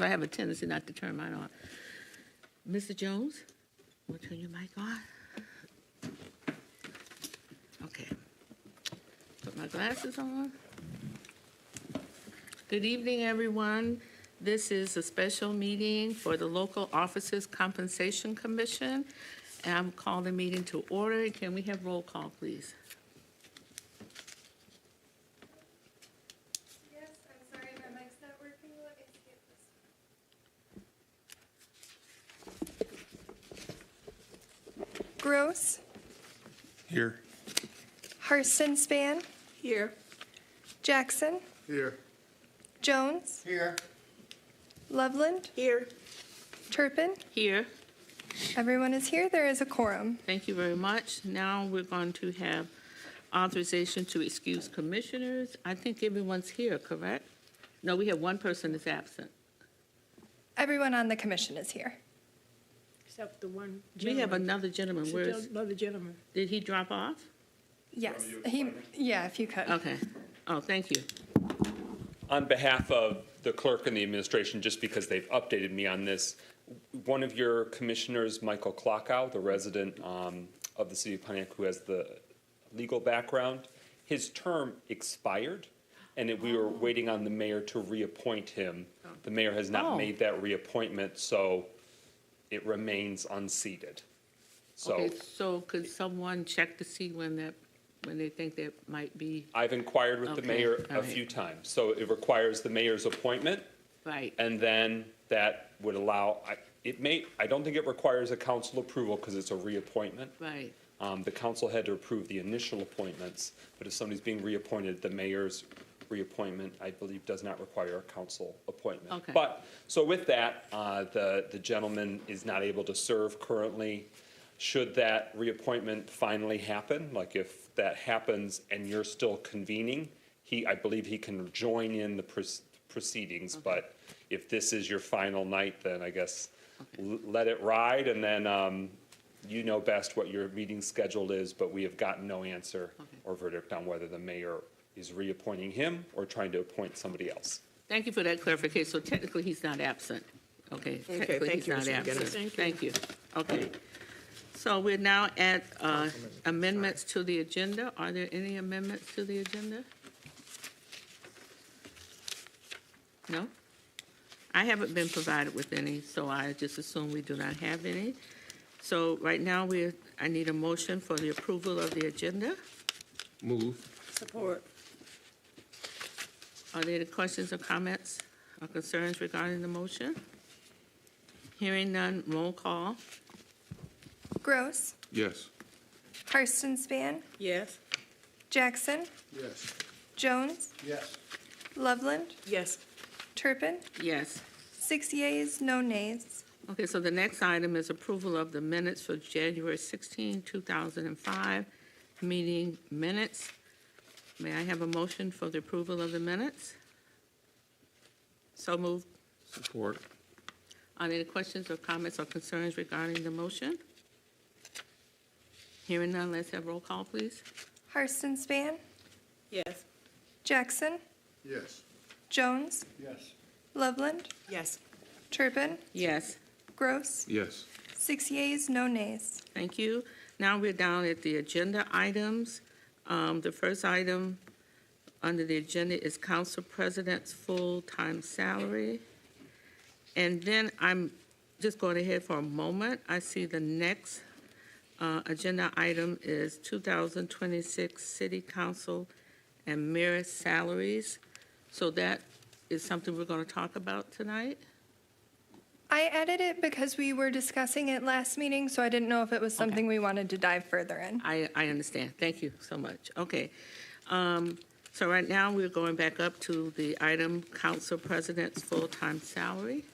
I have a tendency not to turn mine on. Mr. Jones, we'll turn your mic on. Okay. Put my glasses on. Good evening, everyone. This is a special meeting for the Local Officers Compensation Commission. And I'm calling the meeting to order. Can we have roll call, please? Yes, I'm sorry, my mic's not working. Let me skip this. Gross. Here. Harston Span. Here. Jackson. Here. Jones. Here. Loveland. Here. Turpin. Here. Everyone is here. There is a quorum. Thank you very much. Now we're going to have authorization to excuse commissioners. I think everyone's here, correct? No, we have one person that's absent. Everyone on the commission is here. Except the one We gentleman. have another gentleman. Where's, Another gentleman. did he drop off? Yes. Yeah, if you could. Okay. Oh, thank you. On behalf of the clerk and the administration, just because they've updated me on this, one of your commissioners, Michael Klockow, the resident of the city of Pontiac who has the legal background, his term expired, and we were waiting on the mayor to reappoint him. The mayor has not made that reappointment, so it remains unseated. Okay, so could someone check to see when they think that might be, I've inquired with the Okay, mayor all a right. few times. So it requires the mayor's appointment, right? and then that would allow, I don't think it requires a council approval because it's a reappointment. Right. The council had to approve the initial appointments, but if somebody's being reappointed, the mayor's reappointment, I believe, does not require a council appointment. Okay. But, so with that, the gentleman is not able to serve currently. Should that reappointment finally happen, like if that happens and you're still convening, I believe he can join in the proceedings, but if this is your final night, then I guess let it ride, and then you know best what your meeting schedule is, but we have gotten no answer or verdict on whether the mayor is reappointing him or trying to appoint somebody else. Thank you for that clarification. So technically, he's not absent. Okay, technically, thank he's you, not Mr. absent. McGinnis. Thank you. Okay. So we're now at amendments to the agenda. Are there any amendments to the agenda? No? I haven't been provided with any, so I just assume we do not have any. So right now, I need a motion for the approval of the agenda. Move. Support. Are there any questions or comments or concerns regarding the motion? Hearing none, roll call. Gross. Yes. Harston Span. Yes. Jackson. Yes. Jones. Yes. Loveland. Yes. Turpin. Yes. 6 yeas, no nays. Okay, so the next item is approval of the minutes for January 16, 2005, meeting minutes. May I have a motion for the approval of the minutes? So moved. Support. Are there any questions or comments or concerns regarding the motion? Hearing none, let's have roll call, please. Harston Span. Yes. Jackson. Yes. Jones. Yes. Loveland. Yes. Turpin. Yes. Gross. Yes. 6 yeas, no nays. Thank you. Now we're down at the agenda items. The first item under the agenda is Council President's full-time salary. And then I'm just going ahead for a moment. I see the next agenda item is 2026 City Council and Mayor salaries. So that is something we're going to talk about tonight? I added it because we were discussing it last meeting, so I didn't know if it was something we wanted to dive further in. I understand. Thank you so much. Okay. So right now, we're going back up to the item, Council President's full-time salary.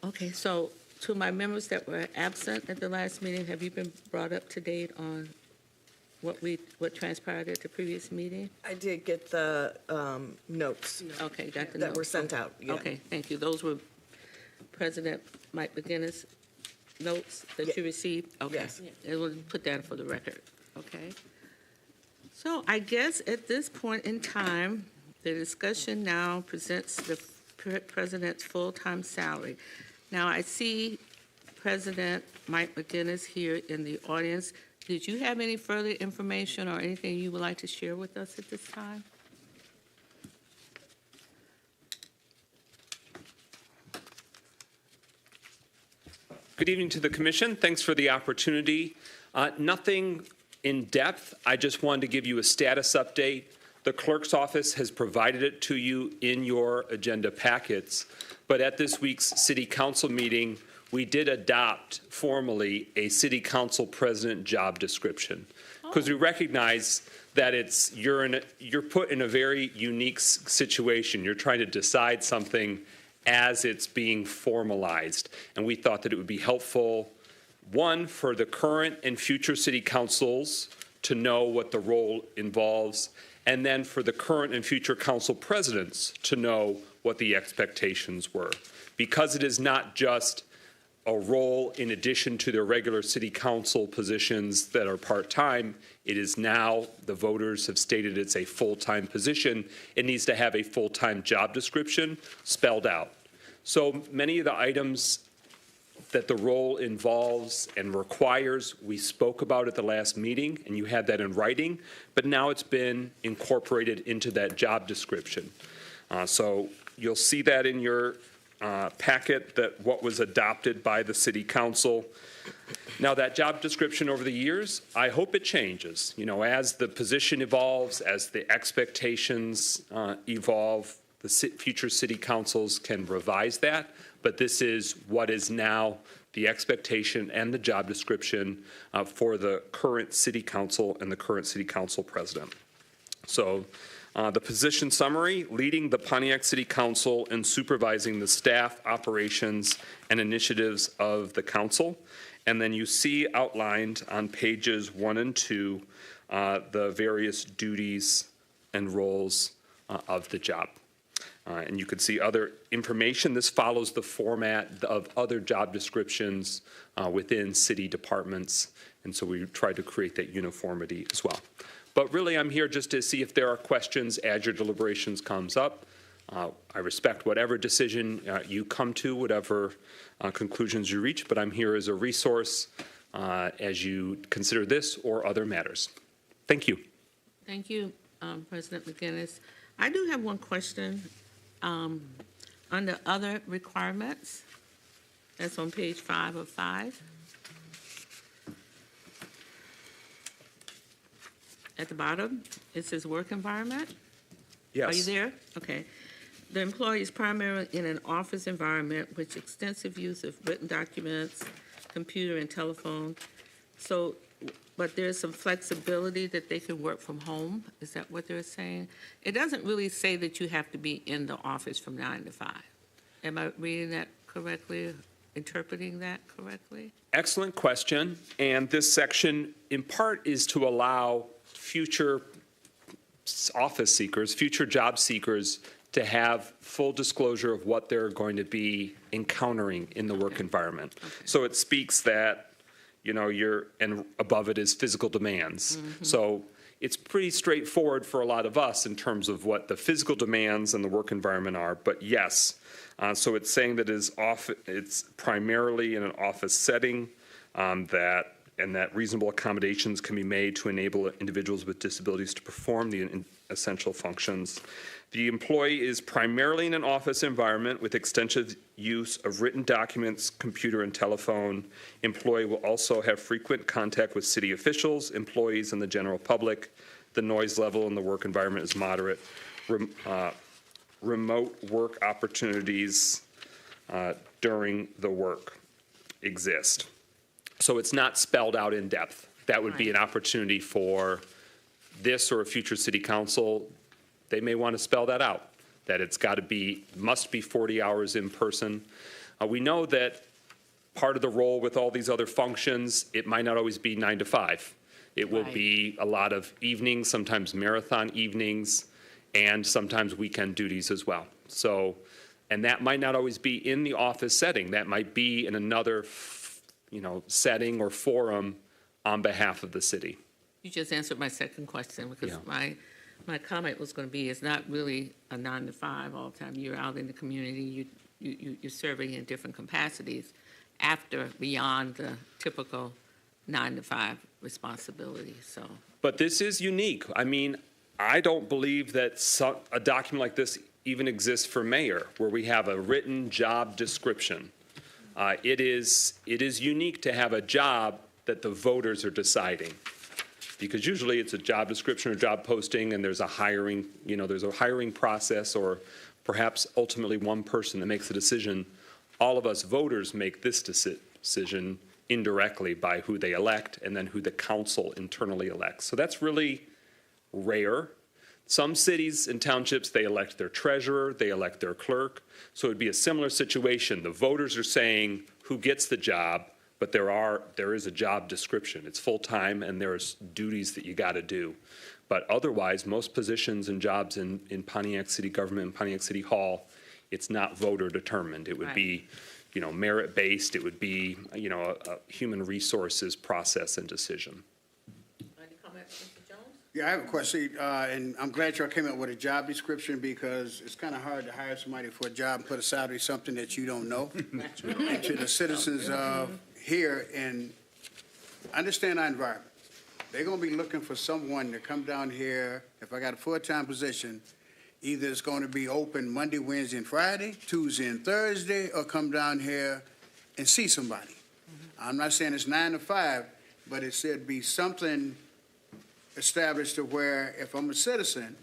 Okay, so to my members that were absent at the last meeting, have you been brought up to date on what transpired at the previous meeting? I did get the notes Okay, got the that were notes. sent out. Yeah. Okay, thank you. Those were President Mike McGinnis notes that you received? Okay. Yes. And we'll put that for the record, okay? So I guess at this point in time, the discussion now presents the president's full-time salary. Now, I see President Mike McGinnis here in the audience. Did you have any further information or anything you would like to share with us at this time? Good evening to the commission. Thanks for the opportunity. Nothing in depth. I just wanted to give you a status update. The clerk's office has provided it to you in your agenda packets, but at this week's city council meeting, we did adopt formally a city council president job description because we recognize that you're put in a very unique situation. You're trying to decide something as it's being formalized, and we thought that it would be helpful, one, for the current and future city councils to know what the role involves, and then for the current and future council presidents to know what the expectations were. Because it is not just a role in addition to their regular city council positions that are part-time, it is now, the voters have stated it's a full-time position. It needs to have a full-time job description spelled out. So many of the items that the role involves and requires, we spoke about at the last meeting, and you had that in writing, but now it's been incorporated into that job description. So you'll see that in your packet, that what was adopted by the city council. Now, that job description over the years, I hope it changes. You know, as the position evolves, as the expectations evolve, the future city councils can revise that, but this is what is now the expectation and the job description for the current city council and the current city council president. So the position summary: leading the Pontiac City Council and supervising the staff, operations, and initiatives of the council. And then you see outlined on pages 1 and 2 the various duties and roles of the job. And you can see other information. This follows the format of other job descriptions within city departments, and so we tried to create that uniformity as well. But really, I'm here just to see if there are questions as your deliberations comes up. I respect whatever decision you come to, whatever conclusions you reach, but I'm here as a resource as you consider this or other matters. Thank you. Thank you, President McGinnis. I do have one question. Under other requirements, that's on page 5 of 5. At the bottom, it says work environment. Yes. Are you there? Okay. The employee is primarily in an office environment with extensive use of written documents, computer and telephone. So, but there's some flexibility that they can work from home. Is that what they're saying? It doesn't really say that you have to be in the office from 9 to 5. Am I reading that correctly, interpreting that correctly? Excellent question. And this section, in part, is to allow future office seekers, future job seekers, to have full disclosure of what they're going to be encountering in the work environment. So it speaks that, you know, and above it is physical demands. So it's pretty straightforward for a lot of us in terms of what the physical demands and the work environment are. But yes, so it's saying that it's primarily in an office setting, that reasonable accommodations can be made to enable individuals with disabilities to perform the essential functions. The employee is primarily in an office environment with extensive use of written documents, computer, and telephone. Employee will also have frequent contact with city officials, employees, and the general public. The noise level in the work environment is moderate. Remote work opportunities during the work exist. So it's not spelled out in depth. That would be an opportunity for this or a future city council. They may want to spell that out, that it's got to be, must be 40 hours in person. We know that part of the role with all these other functions, it might not always be 9 to 5. It will be a lot of evenings, sometimes marathon evenings, and sometimes weekend duties as well. So, and that might not always be in the office setting. That might be in another, setting or forum on behalf of the city. You just answered my second question because My comment was going to be, it's not really a 9 to 5 all the time. You're out in the community, you're serving in different capacities beyond the typical 9 to 5 responsibility, so. But this is unique. I mean, I don't believe that a document like this even exists for mayor, where we have a written job description. It is unique to have a job that the voters are deciding. Because usually it's a job description or job posting, and there's a hiring, there's a hiring process, or perhaps ultimately one person that makes the decision. All of us voters make this decision indirectly by who they elect and then who the council internally elects. So that's really rare. Some cities and townships, they elect their treasurer, they elect their clerk. So it'd be a similar situation. The voters are saying who gets the job, but there is a job description. It's full-time, and there's duties that you got to do. But otherwise, most positions and jobs in Pontiac City government and Pontiac City Hall, it's not voter determined. It would be, merit-based. It would be, a human resources process and decision. Any comments, Mr. Jones? Yeah, I have a question, and I'm glad y'all came up with a job description, because it's kind of hard to hire somebody for a job and put a salary something that you don't know. And to the citizens here, and understand our environment. They're going to be looking for someone to come down here. If I got a full-time position, either it's going to be open Monday, Wednesday, and Friday, Tuesday and Thursday, or come down here and see somebody. I'm not saying it's 9 to 5, but it should be something established to where if I'm a citizen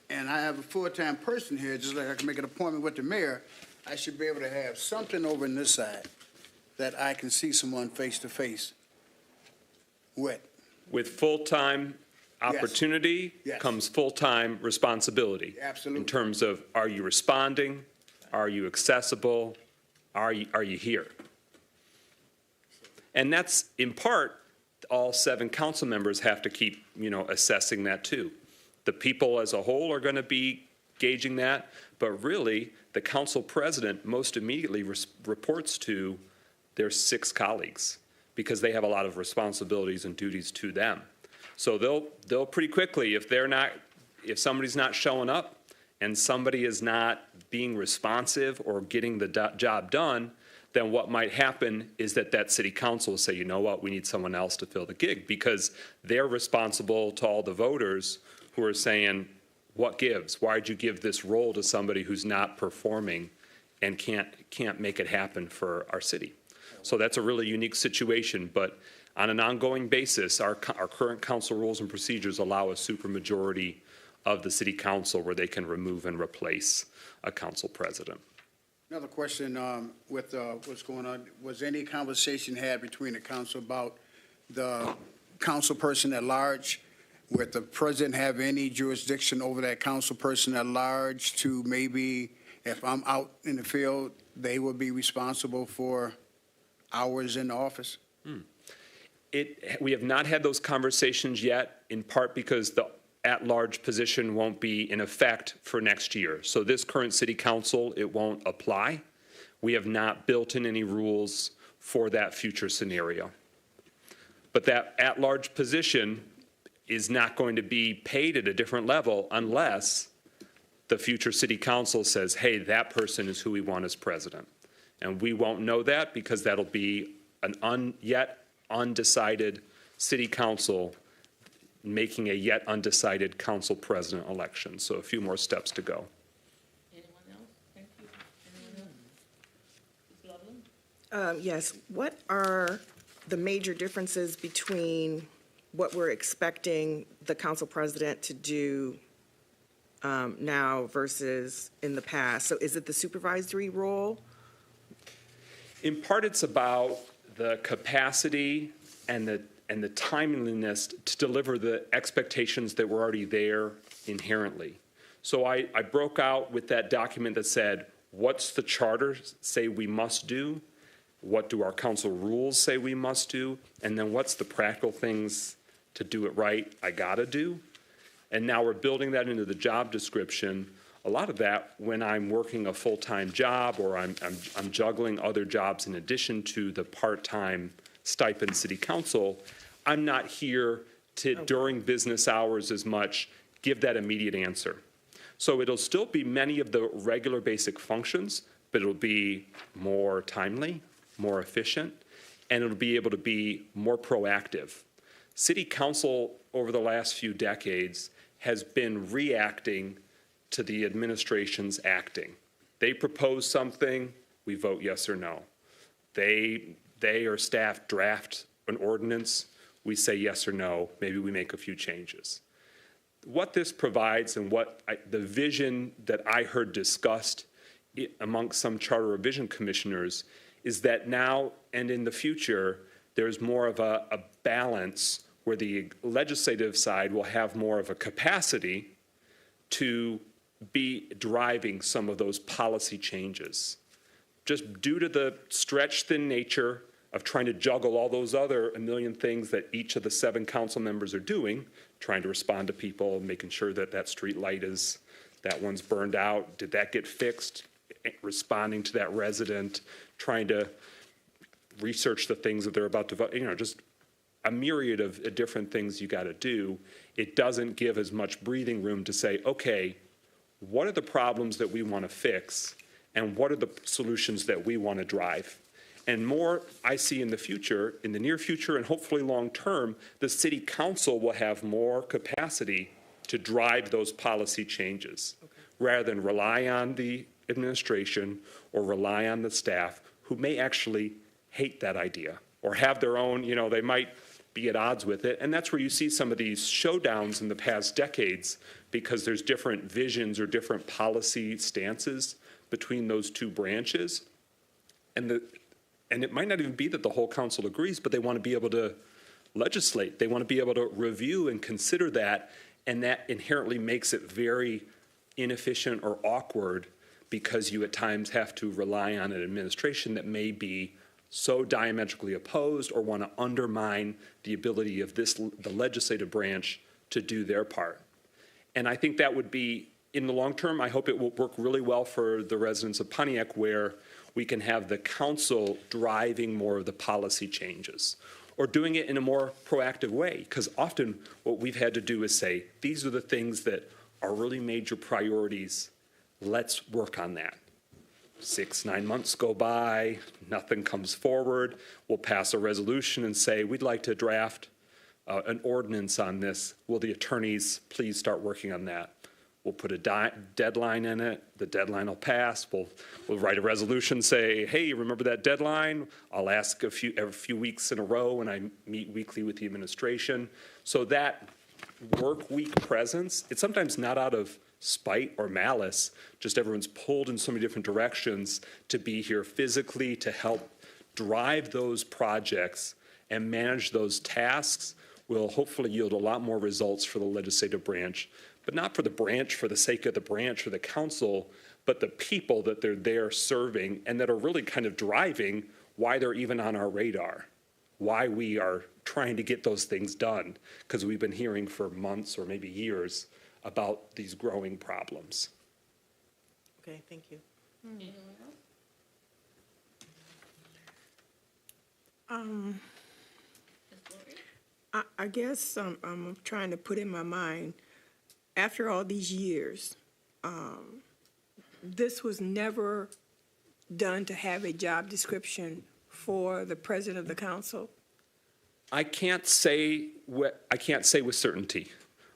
and I have a full-time person here, just like I can make an appointment with the mayor, I should be able to have something over on this side that I can see someone face-to-face with. With full-time opportunity Yes. comes full-time responsibility. Absolutely. In terms of, are you responding? Are you accessible? Are you here? And that's, in part, all 7 council members have to keep, assessing that too. The people as a whole are going to be gauging that, but really, the council president most immediately reports to their 6 colleagues, because they have a lot of responsibilities and duties to them. So they'll pretty quickly, if somebody's not showing up and somebody is not being responsive or getting the job done, then what might happen is that city council will say, you know what, we need someone else to fill the gig, because they're responsible to all the voters who are saying, what gives? Why'd you give this role to somebody who's not performing and can't make it happen for our city? So that's a really unique situation, but on an ongoing basis, our current council rules and procedures allow a supermajority of the city council where they can remove and replace a council president. Another question with what's going on, was any conversation had between the council about the council person at large? Would the president have any jurisdiction over that council person at large to maybe, if I'm out in the field, they will be responsible for hours in the office? We have not had those conversations yet, in part because the at-large position won't be in effect for next year. So this current city council, it won't apply. We have not built in any rules for that future scenario. But that at-large position is not going to be paid at a different level unless the future city council says, hey, that person is who we want as president. And we won't know that because that'll be an yet undecided city council making a yet undecided council president election. So a few more steps to go. Anyone else? Thank you. Anyone else? Ms. Loveland? Yes, what are the major differences between what we're expecting the council president to do now versus in the past? So is it the supervisory role? In part, it's about the capacity and the timeliness to deliver the expectations that were already there inherently. So I broke out with that document that said, what's the charter say we must do? What do our council rules say we must do? And then what's the practical things to do it right I gotta do? And now we're building that into the job description. A lot of that, when I'm working a full-time job or I'm juggling other jobs in addition to the part-time stipend city council, I'm not here to during business hours as much, give that immediate answer. So it'll still be many of the regular basic functions, but it'll be more timely, more efficient, and it'll be able to be more proactive. City council over the last few decades has been reacting to the administration's acting. They propose something, we vote yes or no. They or staff draft an ordinance, we say yes or no, maybe we make a few changes. What this provides and the vision that I heard discussed amongst some charter revision commissioners is that now and in the future, there's more of a balance where the legislative side will have more of a capacity to be driving some of those policy changes. Just due to the stretched thin nature of trying to juggle all those other a million things that each of the 7 council members are doing, trying to respond to people, making sure that that street light that one's burned out, did that get fixed, responding to that resident, trying to research the things that they're about to vote, just a myriad of different things you got to do. It doesn't give as much breathing room to say, okay, what are the problems that we want to fix, and what are the solutions that we want to drive? And more I see in the future, in the near future and hopefully long term, the city council will have more capacity to drive those policy changes rather than rely on the administration or rely on the staff who may actually hate that idea or have their own, they might be at odds with it. And that's where you see some of these showdowns in the past decades because there's different visions or different policy stances between those two branches. And it might not even be that the whole council agrees, but they want to be able to legislate. They want to be able to review and consider that, and that inherently makes it very inefficient or awkward because you at times have to rely on an administration that may be so diametrically opposed or want to undermine the ability of the legislative branch to do their part. And I think that would be, in the long term, I hope it will work really well for the residents of Pontiac where we can have the council driving more of the policy changes or doing it in a more proactive way. Because often what we've had to do is say, these are the things that are really major priorities. Let's work on that. 6-9 months go by, nothing comes forward. We'll pass a resolution and say, we'd like to draft an ordinance on this. Will the attorneys please start working on that? We'll put a deadline in it. The deadline will pass. We'll write a resolution, say, hey, remember that deadline? I'll ask every few weeks in a row when I meet weekly with the administration. So that work week presence, it's sometimes not out of spite or malice, just everyone's pulled in so many different directions to be here physically to help drive those projects and manage those tasks will hopefully yield a lot more results for the legislative branch, but not for the branch for the sake of the branch or the council, but the people that they're there serving and that are really kind of driving why they're even on our radar, why we are trying to get those things done, because we've been hearing for months or maybe years about these growing problems. Okay, thank you. I guess I'm trying to put in my mind, after all these years, this was never done to have a job description for the president of the council? I can't say with certainty.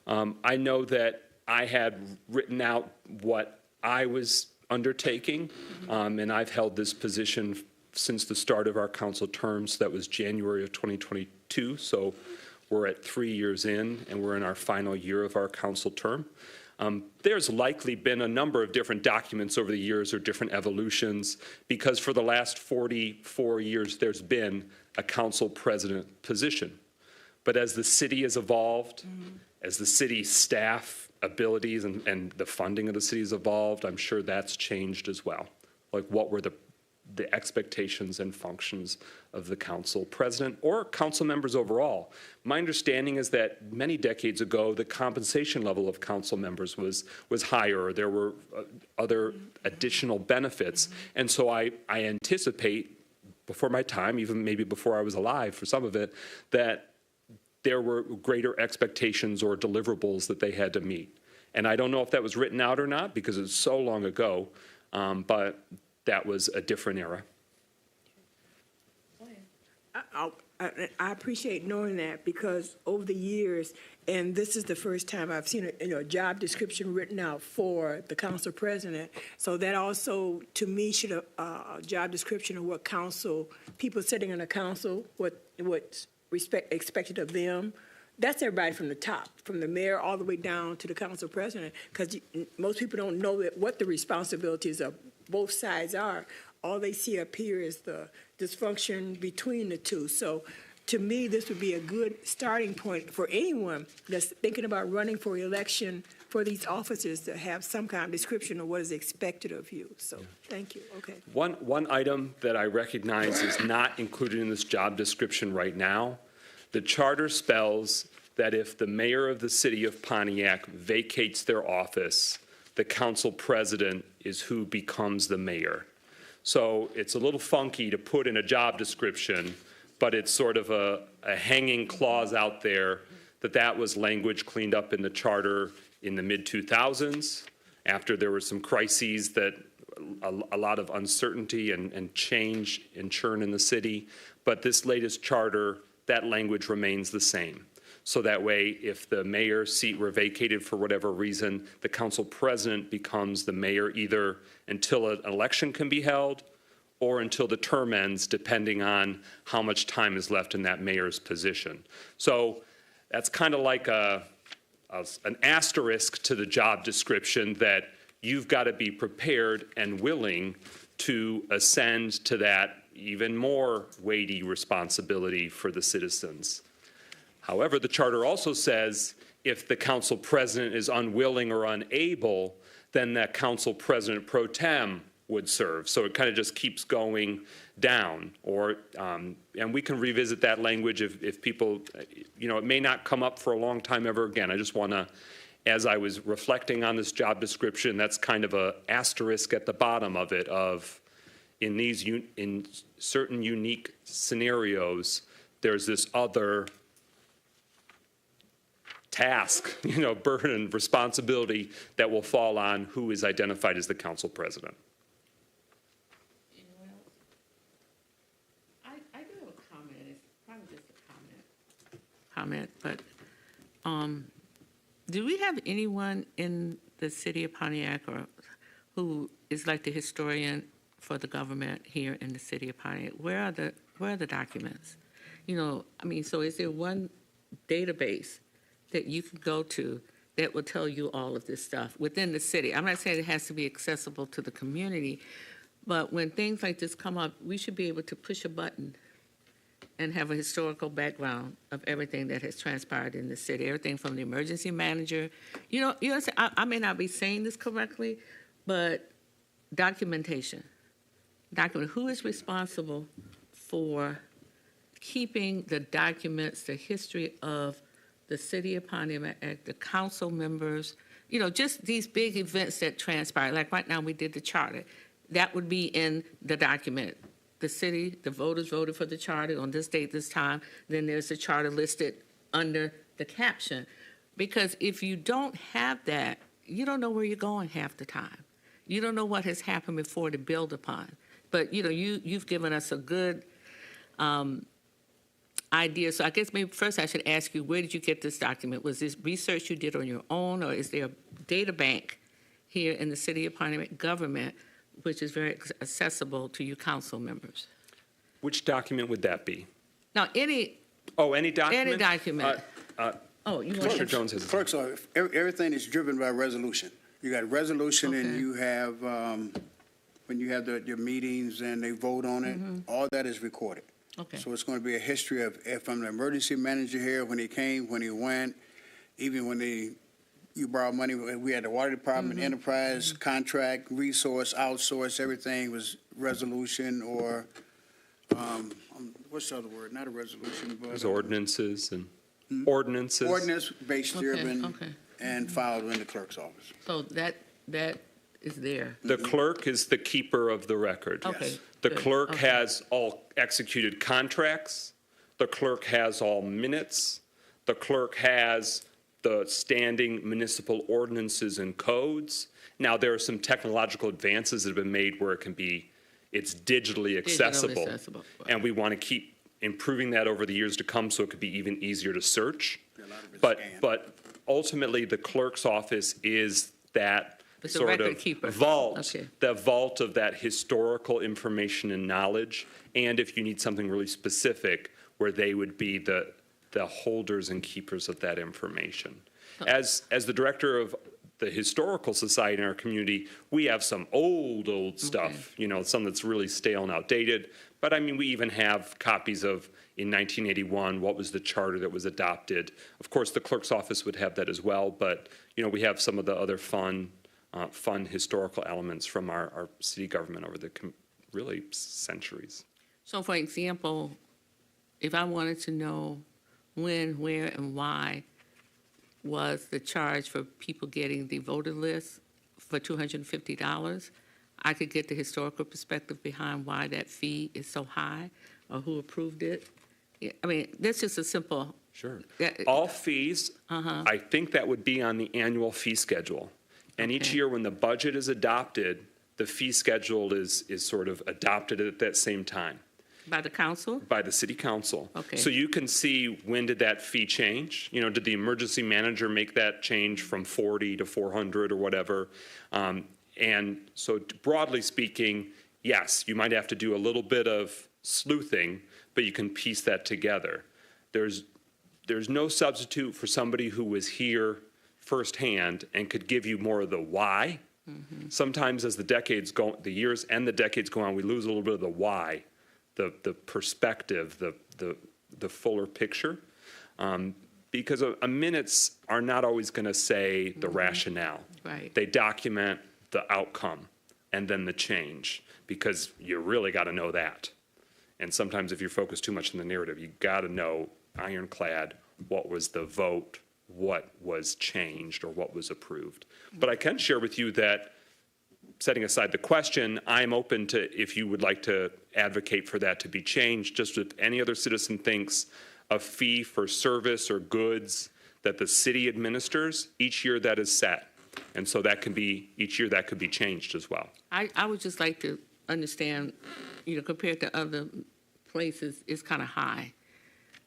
I know that I had written out what I was undertaking, and I've held this position since the start of our council terms. That was January of 2022, so we're at 3 years in, and we're in our final year of our council term. There's likely been a number of different documents over the years or different evolutions, because for the last 44 years, there's been a council president position. But as the city has evolved, as the city staff abilities and the funding of the city has evolved, I'm sure that's changed as well. Like, what were the expectations and functions of the council president or council members overall? My understanding is that many decades ago, the compensation level of council members was higher. There were other additional benefits. And so I anticipate, before my time, even maybe before I was alive for some of it, that there were greater expectations or deliverables that they had to meet. And I don't know if that was written out or not because it's so long ago, but that was a different era. I appreciate knowing that because over the years, and this is the first time I've seen a job description written out for the council president. So that also, to me, should a job description of what council, people sitting in a council, what's expected of them. That's everybody from the top, from the mayor all the way down to the council president, because most people don't know what the responsibilities of both sides are. All they see up here is the dysfunction between the two. So to me, this would be a good starting point for anyone that's thinking about running for election for these offices to have some kind of description of what is expected of you. So thank you. Okay. One item that I recognize is not included in this job description right now. The charter spells that if the mayor of the city of Pontiac vacates their office, the council president is who becomes the mayor. So it's a little funky to put in a job description, but it's sort of a hanging clause out there that was language cleaned up in the charter in the mid-2000s after there were some crises that a lot of uncertainty and change and churn in the city. But this latest charter, that language remains the same. So that way, if the mayor's seat were vacated for whatever reason, the council president becomes the mayor either until an election can be held or until the term ends, depending on how much time is left in that mayor's position. So that's kind of like an asterisk to the job description that you've got to be prepared and willing to ascend to that even more weighty responsibility for the citizens. However, the charter also says if the council president is unwilling or unable, then that council president pro tem would serve. So it kind of just keeps going down. And we can revisit that language if people, it may not come up for a long time ever again. I just want to, as I was reflecting on this job description, that's kind of a asterisk at the bottom of it of in certain unique scenarios, there's this other task, burden, responsibility that will fall on who is identified as the council president. Anyone else? I do have a comment. It's probably just a comment, but do we have anyone in the city of Pontiac or who is like the historian for the government here in the city of Pontiac? Where are the documents? So is there one database that you can go to that will tell you all of this stuff within the city? I'm not saying it has to be accessible to the community, but when things like this come up, we should be able to push a button and have a historical background of everything that has transpired in the city, everything from the emergency manager. I may not be saying this correctly, but documentation. Who is responsible for keeping the documents, the history of the city of Pontiac, the council members, just these big events that transpire. Like right now, we did the charter. That would be in the document. The city, the voters voted for the charter on this date, this time. Then there's the charter listed under the caption. Because if you don't have that, you don't know where you're going half the time. You don't know what has happened before to build upon. But, you've given us a good idea. So I guess maybe first I should ask you, where did you get this document? Was this research you did on your own, or is there a data bank here in the city of Pontiac government which is very accessible to you council members? Which document would that be? Now, any Any document? Any document. Commissioner Jones has. Clerk's office, everything is driven by resolution. You got resolution and Okay. you have, when you have your meetings and they vote on it, all that is recorded. Okay. So it's going to be a history of, if I'm the emergency manager here, when he came, when he went, even when you borrow money, we had the water department, enterprise, contract, resource, outsource, everything was resolution or, what's the other word? Not a resolution, but. There's ordinances and ordinances. Ordinance-based driven okay. and filed in the clerk's office. So that is there. The clerk is the keeper of the record. Okay. The good. clerk Okay. has all executed contracts. The clerk has all minutes. The clerk has the standing municipal ordinances and codes. Now, there are some technological advances that have been made where it's digitally accessible. accessible, right. And we want to keep improving that over the years to come so it could be even easier to search. A lot of it's But, scanned. but ultimately, the clerk's office is that It's a sort record of keeper. vault, Okay. the vault of that historical information and knowledge. And if you need something really specific, where they would be the holders and keepers of that information. As the director of the Historical Society in our community, we have some old stuff, some that's really stale and outdated. But I mean, we even have copies of, in 1981, what was the charter that was adopted. Of course, the clerk's office would have that as well, but, we have some of the other fun historical elements from our city government over the really centuries. So for example, if I wanted to know when, where, and why was the charge for people getting the voter list for $250, I could get the historical perspective behind why that fee is so high or who approved it. Yeah, I mean, that's just a simple. Sure. that- All fees, I think that would be on the annual fee schedule. And each Okay. year when the budget is adopted, the fee schedule is sort of adopted at that same time By the council? by the city council. Okay. So you can see, when did that fee change? Did the emergency manager make that change from 40 to 400 or whatever? And so broadly speaking, yes, you might have to do a little bit of sleuthing, but you can piece that together. There's no substitute for somebody who was here firsthand and could give you more of the why. Sometimes as the years and the decades go on, we lose a little bit of the why, the perspective, the fuller picture. Because minutes are not always going to say the rationale. Right. They document the outcome and then the change, because you really got to know that. And sometimes if you're focused too much on the narrative, you got to know ironclad what was the vote, what was changed, or what was approved. But I can share with you that, setting aside the question, I'm open to, if you would like to advocate for that to be changed, just if any other citizen thinks a fee for service or goods that the city administers, each year that is set. And so each year that could be changed as well. I would just like to understand, compared to other places, it's kind of high.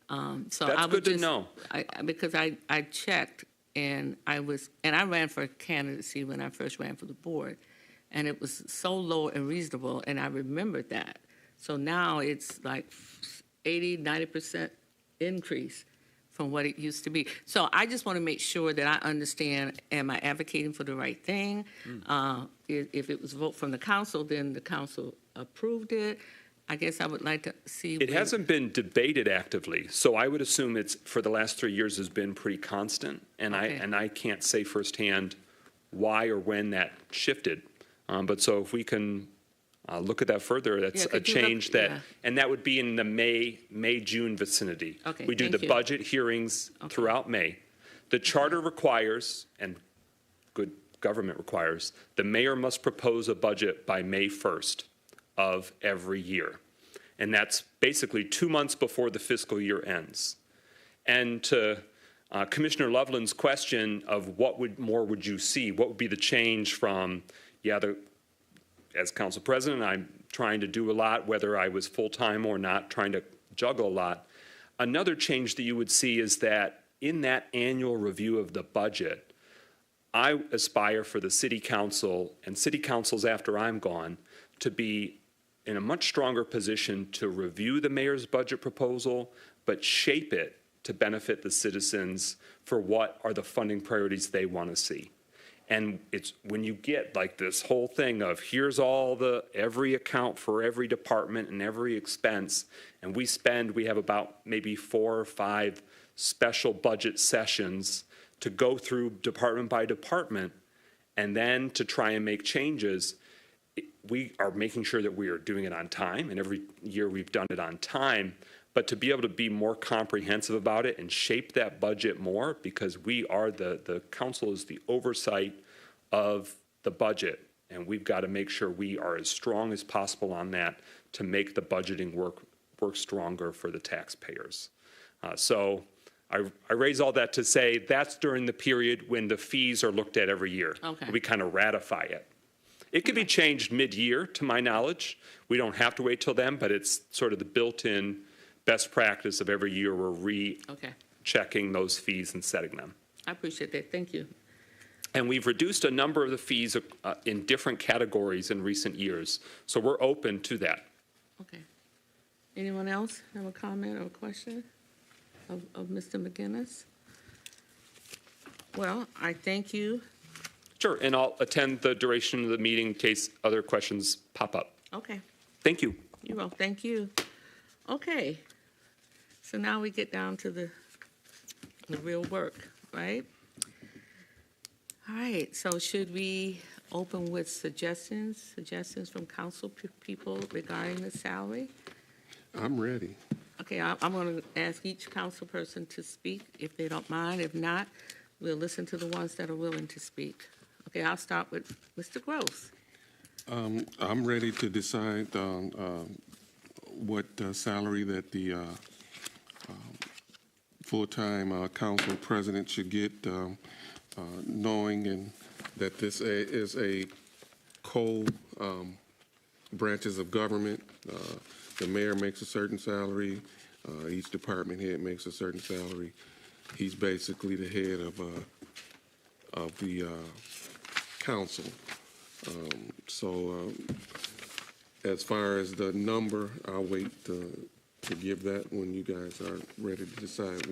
So That's I would good to just- know. Because I checked, and I ran for candidacy when I first ran for the board, and it was so low and reasonable, and I remembered that. So now it's like 80, 90% increase from what it used to be. So I just want to make sure that I understand, am I advocating for the right thing? If it was a vote from the council, then the council approved it. I guess I would like to see. It hasn't been debated actively, so I would assume it's, for the last 3 years, has been pretty constant. And Okay. I can't say firsthand why or when that shifted. But so if we can look at that further, that's Yeah, a could you look- change that, yeah. and that would be in the May-June vicinity. Okay, We do thank the you. budget hearings throughout May. The charter requires, and good government requires, the mayor must propose a budget by May 1st of every year. And that's basically 2 months before the fiscal year ends. And to Commissioner Loveland's question of what would you see? What would be the change from, as council president, I'm trying to do a lot, whether I was full-time or not, trying to juggle a lot. Another change that you would see is that in that annual review of the budget, I aspire for the city council and city councils after I'm gone to be in a much stronger position to review the mayor's budget proposal, but shape it to benefit the citizens for what are the funding priorities they want to see. And it's when you get like this whole thing of here's every account for every department and every expense, and we have about maybe 4 or 5 special budget sessions to go through department by department, and then to try and make changes. We are making sure that we are doing it on time, and every year we've done it on time, but to be able to be more comprehensive about it and shape that budget more, because we are the council is the oversight of the budget, and we've got to make sure we are as strong as possible on that to make the budgeting work stronger for the taxpayers. So I raise all that to say that's during the period when the fees are looked at every year. Okay. We kind of ratify it. It could be changed mid-year, to my knowledge. We don't have to wait till then, but it's sort of the built-in best practice of every year we're Okay, rechecking those fees and setting them. I appreciate that. Thank you. And we've reduced a number of the fees in different categories in recent years. So we're open to that. Okay. Anyone else have a comment or a question of Mr. McGinnis? Well, I thank you. Sure, and I'll attend the duration of the meeting in case other questions pop up. Okay, Thank you. you're welcome. Thank you. Okay, so now we get down to the real work, right? All right, so should we open with suggestions from council people regarding the salary? I'm ready. Okay, I'm going to ask each council person to speak if they don't mind. If not, we'll listen to the ones that are willing to speak. Okay, I'll start with Mr. Gross. I'm ready to decide on what salary that the full-time council president should get, knowing and that this is a branches of government. The mayor makes a certain salary. Each department head makes a certain salary. He's basically the head of the council. As far as the number, I'll wait to give that when you guys are ready to decide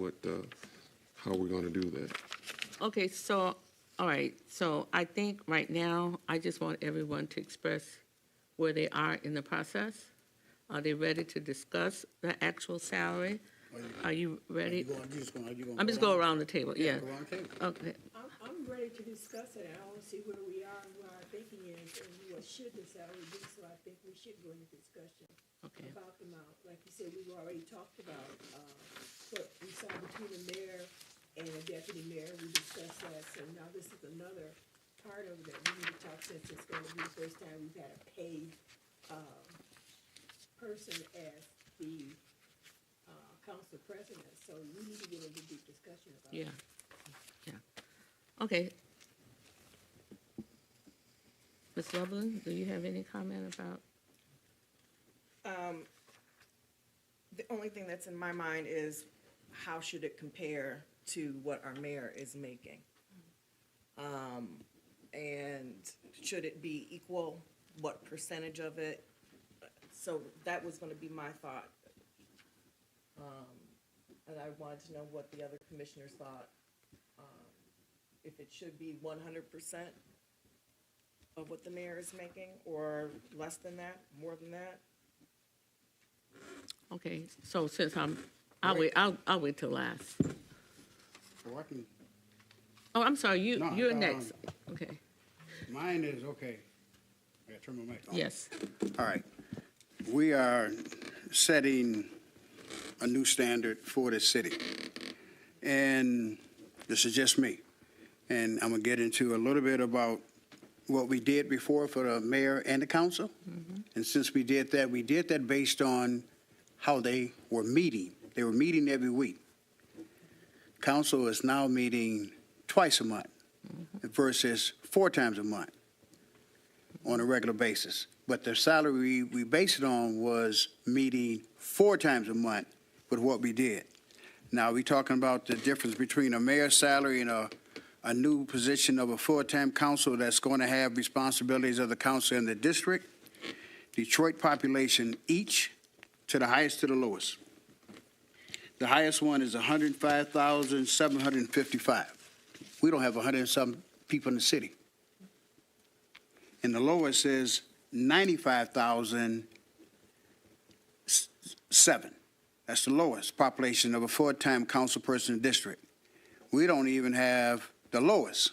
how we're going to do that. Okay, so, all right, so I think right now, I just want everyone to express where they are in the process. Are they ready to discuss the actual salary? Are you ready? I'm just going around the table, yeah. Okay, I'm ready to discuss it. I want to see where we are and where our thinking is and what should the salary be. So I think we should go into discussion okay, about the amount. Like you said, we've already talked about what we saw between the mayor and the deputy mayor. We discussed that. So now this is another part of it that we need to talk since it's going to be the first time we've had a paid person as the council president. So we need to get into deep discussion about it. yeah. Okay. Ms. Loveland, do you have any comment about? The only thing that's in my mind is how should it compare to what our mayor is making? And should it be equal? What percentage of it? So that was gonna be my thought. And I wanted to know what the other commissioners thought. If it should be 100% of what the mayor is making, or less than that, more than that? Okay, so since I'll wait till last. So I can, Oh, I'm sorry, No, you're next. Okay, mine is, okay. I gotta turn my mic on. yes, All right. We are setting a new standard for the city. And this is just me. And I'm gonna get into a little bit about what we did before for the mayor and the council. And since we did that based on how they were meeting. They were meeting every week. Council is now meeting twice a month versus 4 times a month on a regular basis. But the salary we based it on was meeting 4 times a month with what we did. Now, we're talking about the difference between a mayor's salary and a new position of a full-time council that's going to have responsibilities of the council and the district. Detroit population each to the highest to the lowest. The highest one is 105,755. We don't have 100 and some people in the city. And the lowest is 95,007. That's the lowest population of a full-time council person in the district. We don't even have the lowest.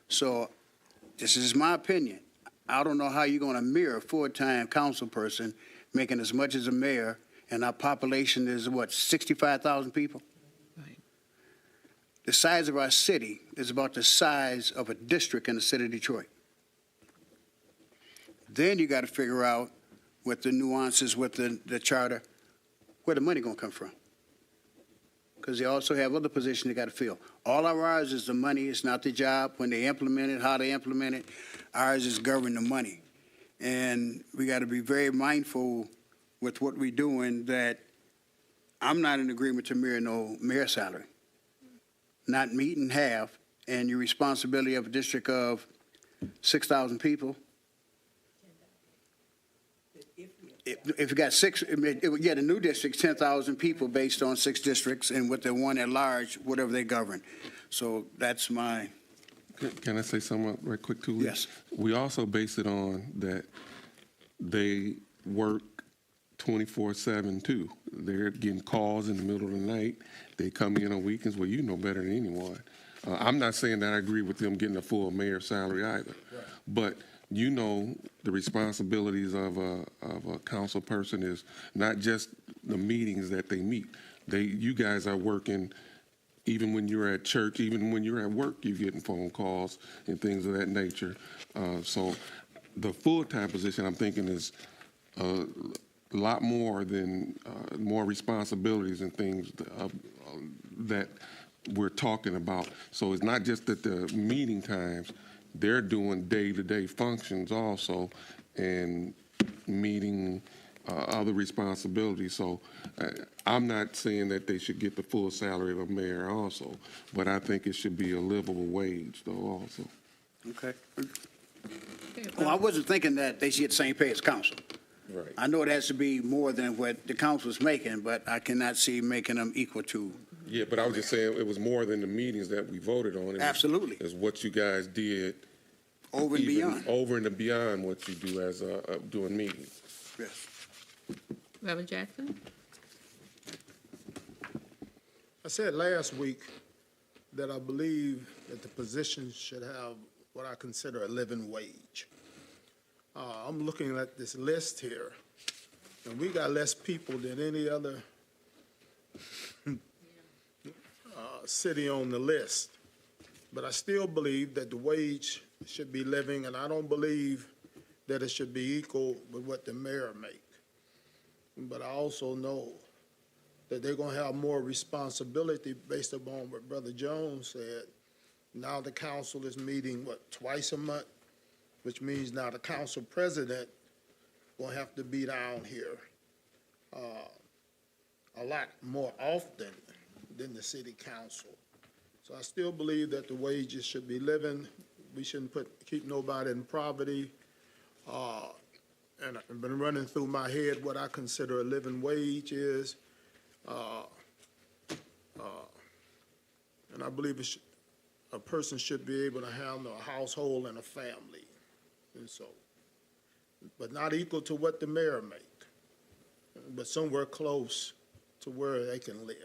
So this is my opinion. I don't know how you're going to mirror a full-time council person making as much as a mayor, and our population is, 65,000 people? right, The size of our city is about the size of a district in the city of Detroit. Then you got to figure out with the nuances with the charter, where the money going to come from. because they also have other positions they got to fill. All of ours is the money, it's not the job. When they implement it, how they implement it, ours is govern the money. And we got to be very mindful with what we're doing that I'm not in agreement to mirror no mayor salary. Not meet in half, and your responsibility of a district of 6,000 people. If you got six, yeah, the new district's 10,000 people based on 6 districts, and with the one at large, whatever they govern. So that's my, Can I say something right quick too? Lee? Yes. We also base it on that they work 24/7 too. They're getting calls in the middle of the night. They come in on weekends. Well, you know better than anyone. I'm not saying that I agree with them getting a full mayor salary either, but you know the responsibilities of a council person is not just the meetings that they meet. You guys are working. Even when you're at church, even when you're at work, you're getting phone calls and things of that nature. So the full-time position, I'm thinking, is a lot more than more responsibilities and things that we're talking about. So it's not just that the meeting times, they're doing day-to-day functions also and meeting other responsibilities. So I'm not saying that they should get the full salary of a mayor also, but I think it should be a livable wage though also. okay. Well, I wasn't thinking that they should get the same pay as council. Right. I know it has to be more than what the council's making, but I cannot see making them equal to. Yeah, but I was just saying it was more than the meetings that we voted on. Absolutely. It's what you guys did. Over and even beyond. Over and beyond what you do as doing meetings. Yes. Reverend Jackson? I said last week that I believe that the position should have what I consider a living wage. I'm looking at this list here, and we got less people than any other city on the list. But I still believe that the wage should be living, and I don't believe that it should be equal with what the mayor make. But I also know that they're gonna have more responsibility based upon what Brother Jones said. Now the council is meeting, what, twice a month? Which means now the council president will have to be down here a lot more often than the city council. So I still believe that the wages should be living. We shouldn't keep nobody in poverty. And I've been running through my head what I consider a living wage is. And I believe a person should be able to handle a household and a family. And so, but not equal to what the mayor make, but somewhere close to where they can live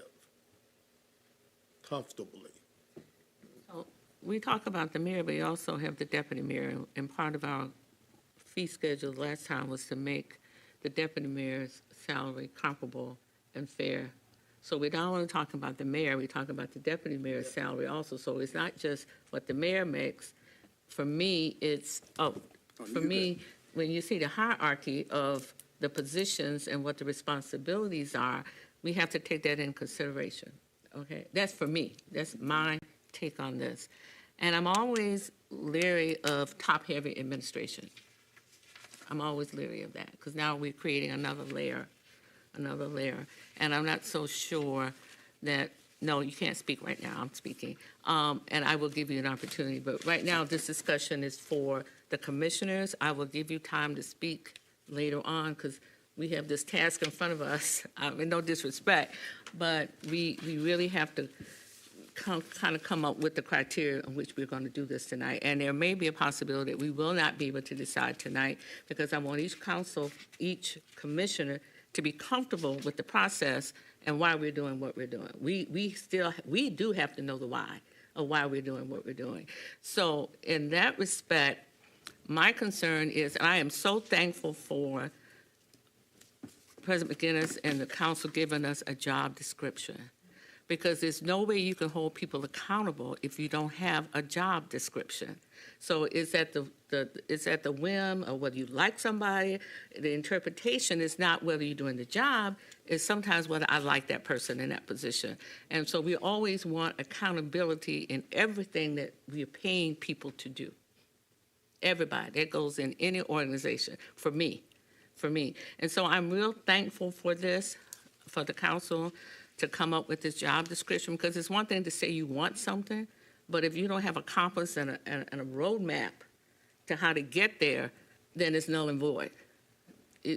comfortably. So we talk about the mayor, but we also have the deputy mayor, and part of our fee schedule last time was to make the deputy mayor's salary comparable and fair. So we're not only talking about the mayor, we're talking about the deputy mayor's salary also. So it's not just what the mayor makes. For me, it's, for me, when you see the hierarchy of the positions and what the responsibilities are, we have to take that in consideration, okay? That's for me. That's my take on this. And I'm always leery of top-heavy administration. I'm always leery of that, because now we're creating another layer. And I'm not so sure that, no, you can't speak right now, I'm speaking. And I will give you an opportunity, but right now, this discussion is for the commissioners. I will give you time to speak later on, because we have this task in front of us, and no disrespect, but we really have to kind of come up with the criteria on which we're going to do this tonight. And there may be a possibility that we will not be able to decide tonight, because I want each commissioner to be comfortable with the process and why we're doing what we're doing. We do have to know the why of why we're doing what we're doing. So in that respect, my concern is, I am so thankful for President McGinnis and the council giving us a job description. because there's no way you can hold people accountable if you don't have a job description. So it's at the whim of whether you like somebody. The interpretation is not whether you're doing the job, it's sometimes whether I like that person in that position. And so we always want accountability in everything that we're paying people to do. Everybody, that goes in any organization, for me. And so I'm real thankful for this, for the council to come up with this job description, because it's one thing to say you want something, but if you don't have a compass and a roadmap to how to get there, then it's null and void.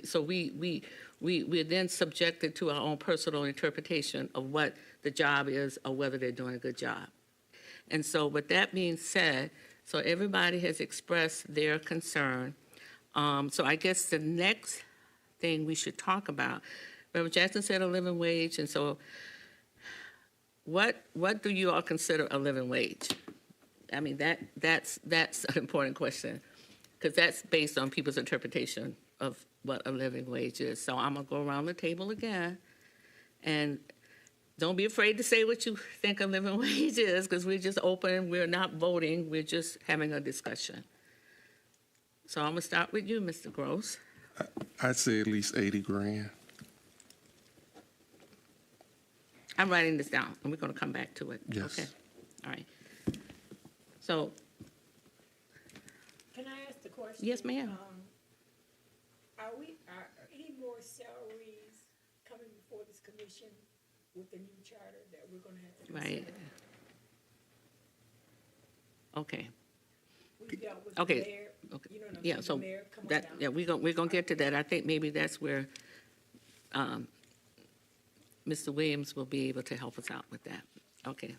So we're then subjected to our own personal interpretation of what the job is or whether they're doing a good job. And so with that being said, so everybody has expressed their concern. So I guess the next thing we should talk about, Reverend Jackson said a living wage, and so what do you all consider a living wage? I mean, that's an important question, because that's based on people's interpretation of what a living wage is. So I'm gonna go around the table again, and don't be afraid to say what you think a living wage is, because we're just open, we're not voting, we're just having a discussion. So I'm gonna start with you, Mr. Gross. I'd say at least 80 grand. I'm writing this down, and we're gonna come back to it. Yes. Okay, all right. So, Can I ask the question? yes, ma'am. Are any more salaries coming before this commission with the new charter that we're gonna have to Right. consider? Okay, We dealt with Okay. the mayor, okay. you know what I'm Yeah, saying, so the mayor, come on that, down. yeah, we're gonna get to that. I think maybe that's where, Mr. Williams will be able to help us out with that. Okay.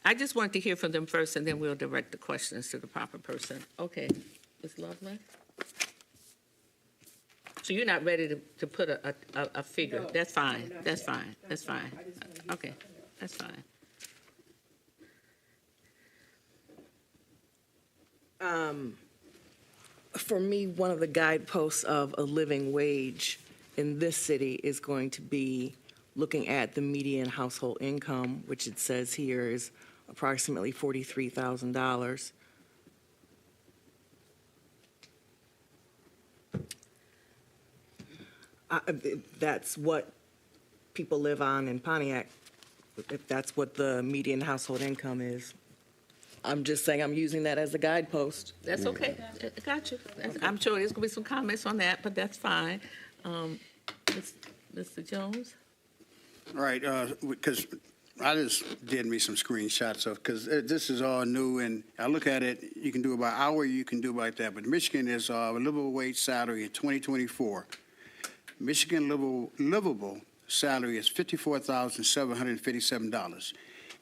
I just wanted to hear from them first, and then we'll direct the questions to the proper person. Okay, Ms. Loveland? So you're not ready to put a figure? No, That's fine, no, not that's yet. fine, that's Not fine. yet. I just wanna hear Okay, something else. that's fine. For me, one of the guideposts of a living wage in this city is going to be looking at the median household income, which it says here is approximately $43,000. That's what people live on in Pontiac, if that's what the median household income is. I'm just saying I'm using that as a guidepost. That's okay, I got you. I'm sure there's gonna be some comments on that, but that's fine. Mr. Jones? All right, because I just did me some screenshots of, because this is all new, and I look at it, you can do it by hour, you can do it like that, but Michigan is a livable wage salary in 2024. Michigan livable salary is $54,757.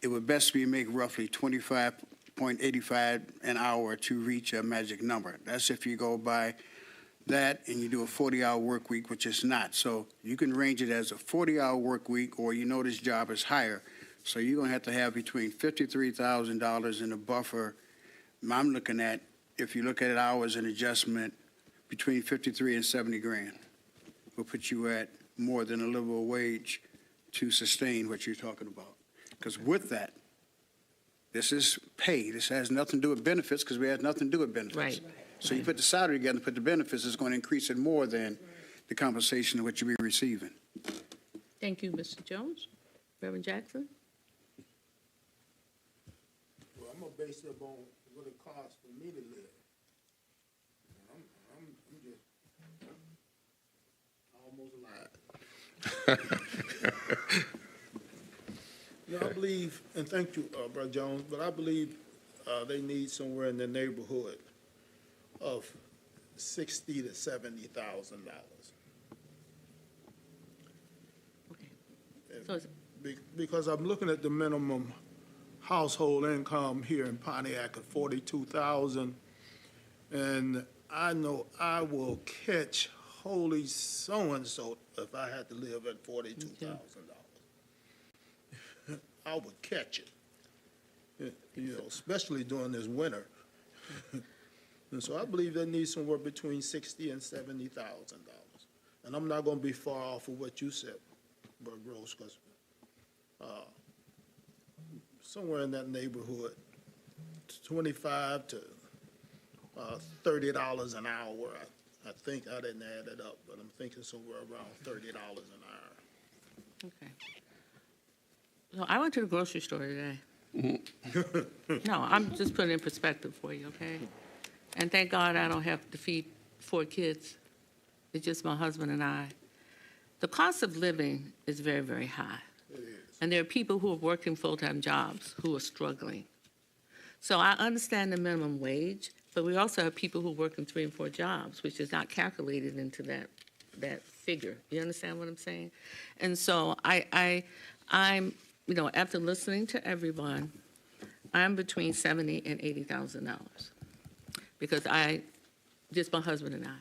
It would best be make roughly 25.85 an hour to reach a magic number. That's if you go by that and you do a 40-hour work week, which is not. So you can range it as a 40-hour work week, or you know this job is higher. So you're going to have between $53,000 in a buffer. I'm looking at, if you look at it hours and adjustment, between 53 and 70 grand will put you at more than a livable wage to sustain what you're talking about. Because with that, this is pay. This has nothing to do with benefits, because we have nothing to do with benefits. Right. So you put the salary together, put the benefits, it's going to increase it more than the compensation of what you'll be receiving. Thank you, Mr. Jones. Reverend Jackson? Well, I'm gonna base it on what it costs for me to live. I'm just almost lied. You know, I believe, and thank you, Brother Jones, but I believe they need somewhere in the neighborhood of $60,000 to $70,000. Okay. So it's- Because I'm looking at the minimum household income here in Pontiac at 42,000, and I know I will catch holy so-and-so if I had to live at $42,000. I would catch it, you know, especially during this winter. And so I believe they need somewhere between $60,000 and $70,000. And I'm not going to be far off of what you said, Brother Gross, because somewhere in that neighborhood, $25 to $30 an hour. I think I didn't add it up, but I'm thinking somewhere around $30 an hour. Okay. So I went to the grocery store today. No, I'm just putting it in perspective for you, okay? And thank God I don't have to feed 4 kids. It's just my husband and I. The cost of living is very, very high. It is. And there are people who are working full-time jobs who are struggling. So I understand the minimum wage, but we also have people who work in 3 and 4 jobs, which is not calculated into that figure. You understand what I'm saying? And so I'm, after listening to everyone, I'm between $70,000 and $80,000 because just my husband and I,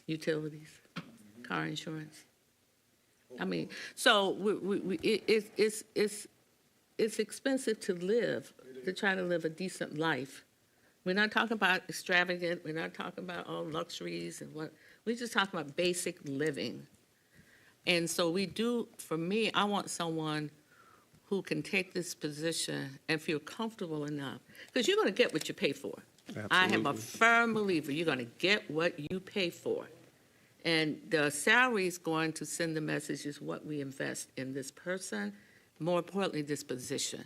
utilities, car insurance. I mean, so it's expensive to live, to try to live a decent life. We're not talking about extravagant. We're not talking about all luxuries and what. We're just talking about basic living. And so for me, I want someone who can take this position and feel comfortable enough. Because you're going to get what you pay for. Absolutely. I am a firm believer you're going to get what you pay for. And the salary is going to send the message is what we invest in this person, more importantly, this position.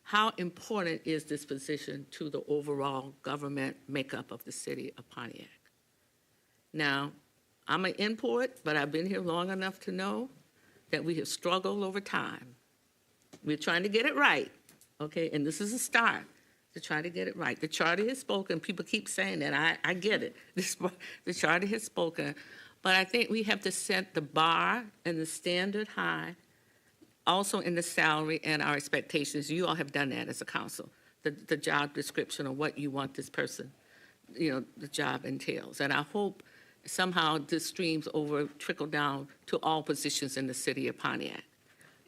How important is this position to the overall government makeup of the city of Pontiac? Now, I'm an import, but I've been here long enough to know that we have struggled over time. We're trying to get it right, okay? And this is a start to try to get it right. The charter has spoken. People keep saying that. I get it. The charter has spoken. But I think we have to set the bar and the standard high, also in the salary and our expectations. You all have done that as a council, the job description of what you want this person, the job entails. And I hope somehow this streams over, trickle down to all positions in the city of Pontiac.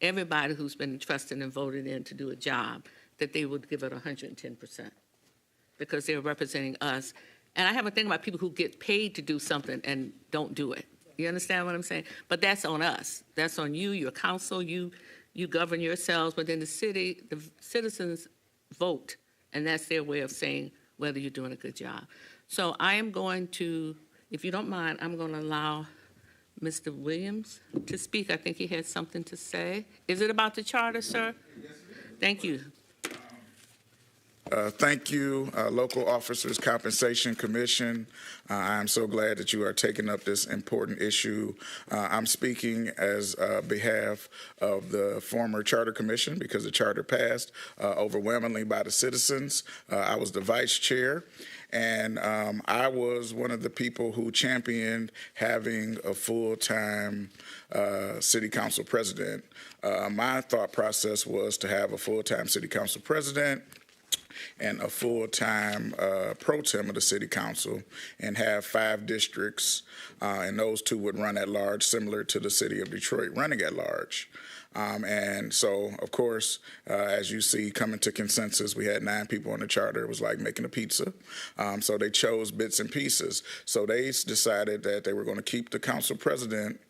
Everybody who's been entrusted and voted in to do a job, that they would give it 110% because they're representing us. And I have a thing about people who get paid to do something and don't do it. You understand what I'm saying? But that's on us. That's on you, your council. You govern yourselves. But in the city, the citizens vote, and that's their way of saying whether you're doing a good job. So I am going to, if you don't mind, I'm going to allow Mr. Williams to speak. I think he had something to say. Is it about the charter, sir? Yes, thank you. Thank you, Local Officers Compensation Commission. I'm so glad that you are taking up this important issue. I'm speaking as behalf of the former Charter Commission because the charter passed overwhelmingly by the citizens. I was the vice chair. And I was one of the people who championed having a full-time city council president. My thought process was to have a full-time city council president and a full-time pro tem of the city council and have 5 districts, and those 2 would run at large, similar to the city of Detroit running at large. And so, of course, as you see, coming to consensus, we had 9 people on the charter. It was like making a pizza. So they chose bits and pieces. So they decided that they were going to keep the council president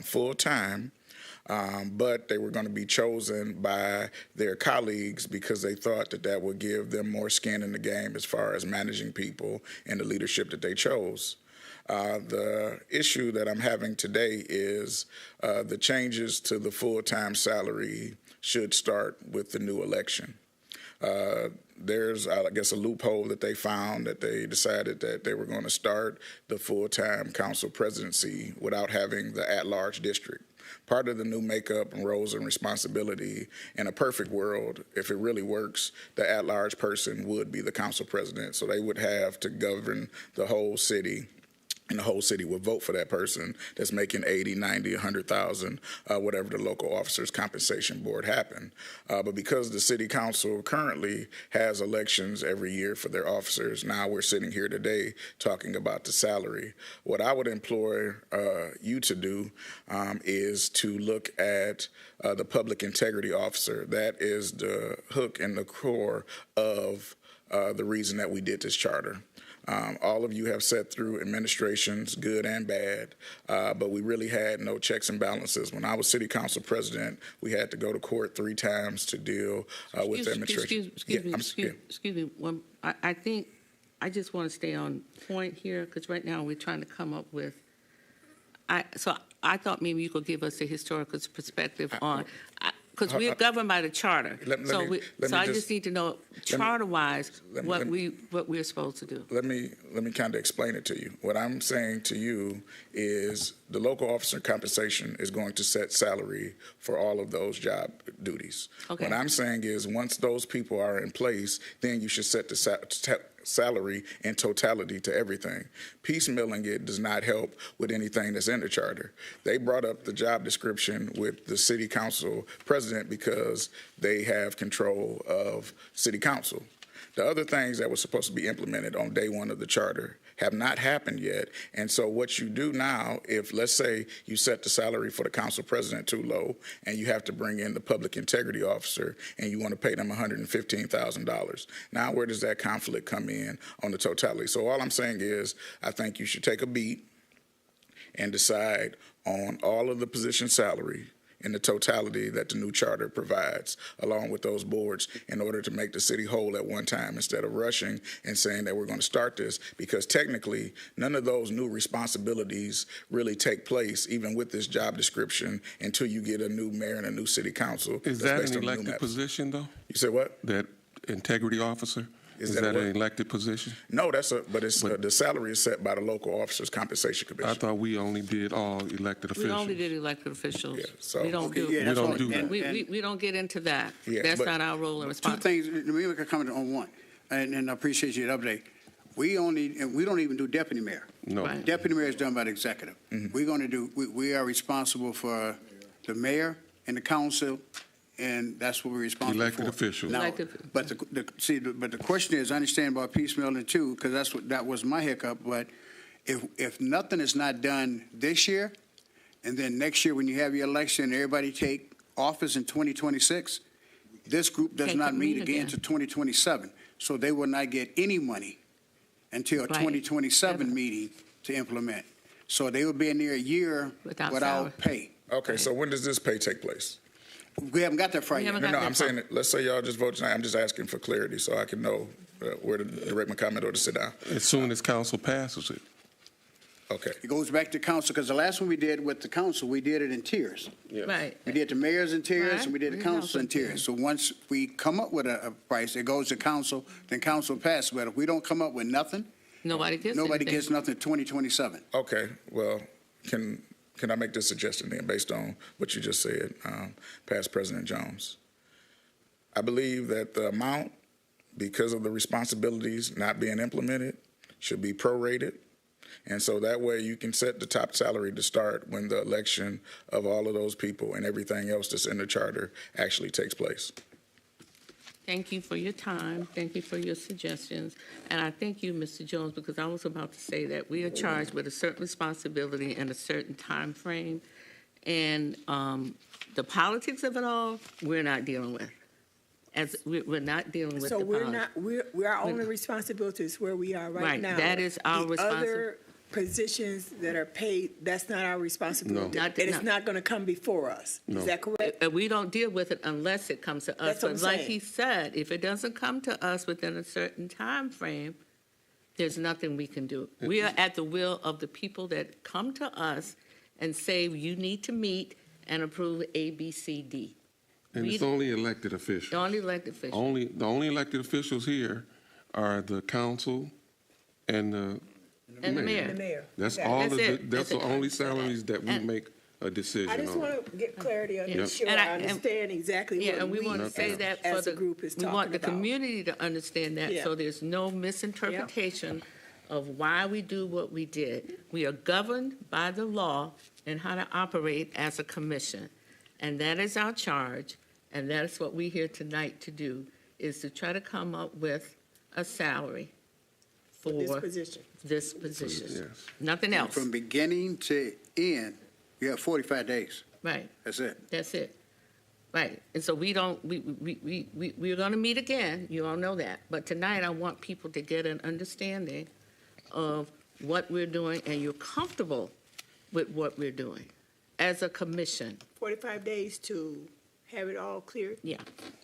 full-time, but they were going to be chosen by their colleagues because they thought that that would give them more skin in the game as far as managing people and the leadership that they chose. The issue that I'm having today is the changes to the full-time salary should start with the new election. There's, I guess, a loophole that they found that they decided that they were going to start the full-time council presidency without having the at-large district. Part of the new makeup and roles and responsibility in a perfect world, if it really works, the at-large person would be the council president. So they would have to govern the whole city. And the whole city would vote for that person that's making 80, 90, 100,000, whatever the local officers compensation board happen. But because the city council currently has elections every year for their officers, now we're sitting here today talking about the salary. What I would implore you to do is to look at the public integrity officer. That is the hook and the core of the reason that we did this charter. All of you have sat through administrations, good and bad, but we really had no checks and balances. When I was city council president, we had to go to court 3 times to deal with the administration. Excuse me, I think, I just want to stay on point here, because right now we're trying to come up with, so I thought maybe you could give us a historical perspective on, because we're governed by the charter. So I just need to know, charter-wise, what we're supposed to do. Let me kind of explain it to you. What I'm saying to you is the local officer compensation is going to set salary for all of those job duties. Okay. What I'm saying is once those people are in place, then you should set the salary in totality to everything. Piecemealing it does not help with anything that's in the charter. They brought up the job description with the city council president because they have control of city council. The other things that were supposed to be implemented on day 1 of the charter have not happened yet. And so what you do now, if let's say you set the salary for the council president too low and you have to bring in the public integrity officer and you want to pay them $115,000. Now where does that conflict come in on the totality? So all I'm saying is I think you should take a beat and decide on all of the position salary in the totality that the new charter provides, along with those boards, in order to make the city whole at one time, instead of rushing and saying that we're going to start this, because technically none of those new responsibilities really take place, even with this job description, until you get a new mayor and a new city council. Is that an elected position, though? You said what? That integrity officer? Is that an elected position? No, the salary is set by the local officers' compensation commission. I thought we only did all elected officials. We only did elected officials. Yeah, so- We don't do, We don't do that. we don't get into that. Yeah, That's but- not our role and 2 responsibility. things, let me make a comment on one, and I appreciate your update. We don't even do deputy mayor. No. Right. Deputy mayor is done by the executive. We're going to do, we are responsible for the mayor and the council, and that's what we're responsible for. Elected officials. Now, Elected- but the question is, I understand about piecemealing too, because that was my hiccup, but if nothing is not done this year, and then next year when you have your election, everybody take office in 2026, this group does Can't not meet convene again again. to 2027, so they will not get any money until a Right. 2027 Never. meeting to implement. So they will be in there a year Without without pay. Okay, so when does this pay take place? We haven't got that far We yet. haven't No, got I'm that saying, let's say y'all just vote tonight. I'm just asking for clarity so I can know where to direct my comment or to sit down. As soon as council passes it. Okay. It goes back to council, because the last one we did with the council, we did it in tiers. Right. We did the mayors in tiers, Right. and we did the We council in council in tiers. So once we come up with a price, it goes to council, then council passes. But if we don't come up with nothing, Nobody gets nobody anything. gets nothing in 2027. Okay, well, can I make this suggestion then, based on what you just said, past President Jones? I believe that the amount, because of the responsibilities not being implemented, should be prorated. And so that way you can set the top salary to start when the election of all of those people and everything else that's in the charter actually takes place. Thank you for your time. Thank you for your suggestions. And I thank you, Mr. Jones, because I was about to say that we are charged with a certain responsibility and a certain time frame. And the politics of it all, we're not dealing with. We're not dealing with So the we're politics. not, our only responsibility is where we are right Right, now. that is our The other positions that are paid, that's not our responsibility. No. And it's not going to come before us. No. Is that correct? We don't deal with it unless it comes to us. That's what I'm But like saying. he said, if it doesn't come to us within a certain time frame, there's nothing we can do. We are at the will of the people that come to us and say, you need to meet and approve A, B, C, D. And it's only elected officials. The only elected official. The only elected officials here are the council and the And the mayor. The mayor. That's Okay. all That's of it. that's That's the it. only salaries that we And- make a decision on. I just want to get clarity on Yeah. this, sure And I understand exactly Yeah, and we what want to say that for as a the, group is we talking want the about. community to understand that, Yeah. so there's no misinterpretation of why we do what we did. We are governed by the law and how to operate as a commission. And that is our charge, and that is what we're here tonight to do, is to try to come up with a salary For this for position. this position. Yes. Nothing else. From beginning to end, you have 45 days. Right. That's it. That's it. Right. And so we're going to meet again. You all know that. But tonight, I want people to get an understanding of what we're doing and you're comfortable with what we're doing as a commission. 45 days to have it all clear? Yeah.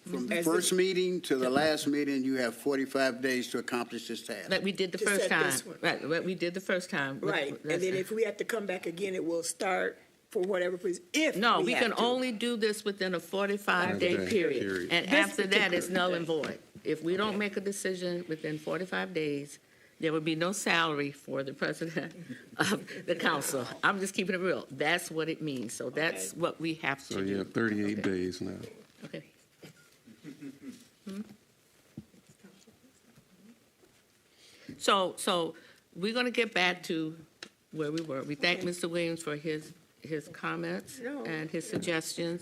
From the As first meeting to the last meeting, you have 45 days to accomplish this task. Like we did the To first set time. this one. Right, what we did the first time. Right, and then if we have to come back again, it will start for whatever reason, if No, we have can to. only do this within a 45-day Day period. period. And This after that, it's particular null day. and void. If we don't make a decision within 45 days, there will be no salary for the president of the council. I'm just keeping it real. That's what it means. So that's what we have to So you do. have 38 days now. Okay. So we're going to get back to where we were. We thank Mr. Williams for his comments No. and his suggestions.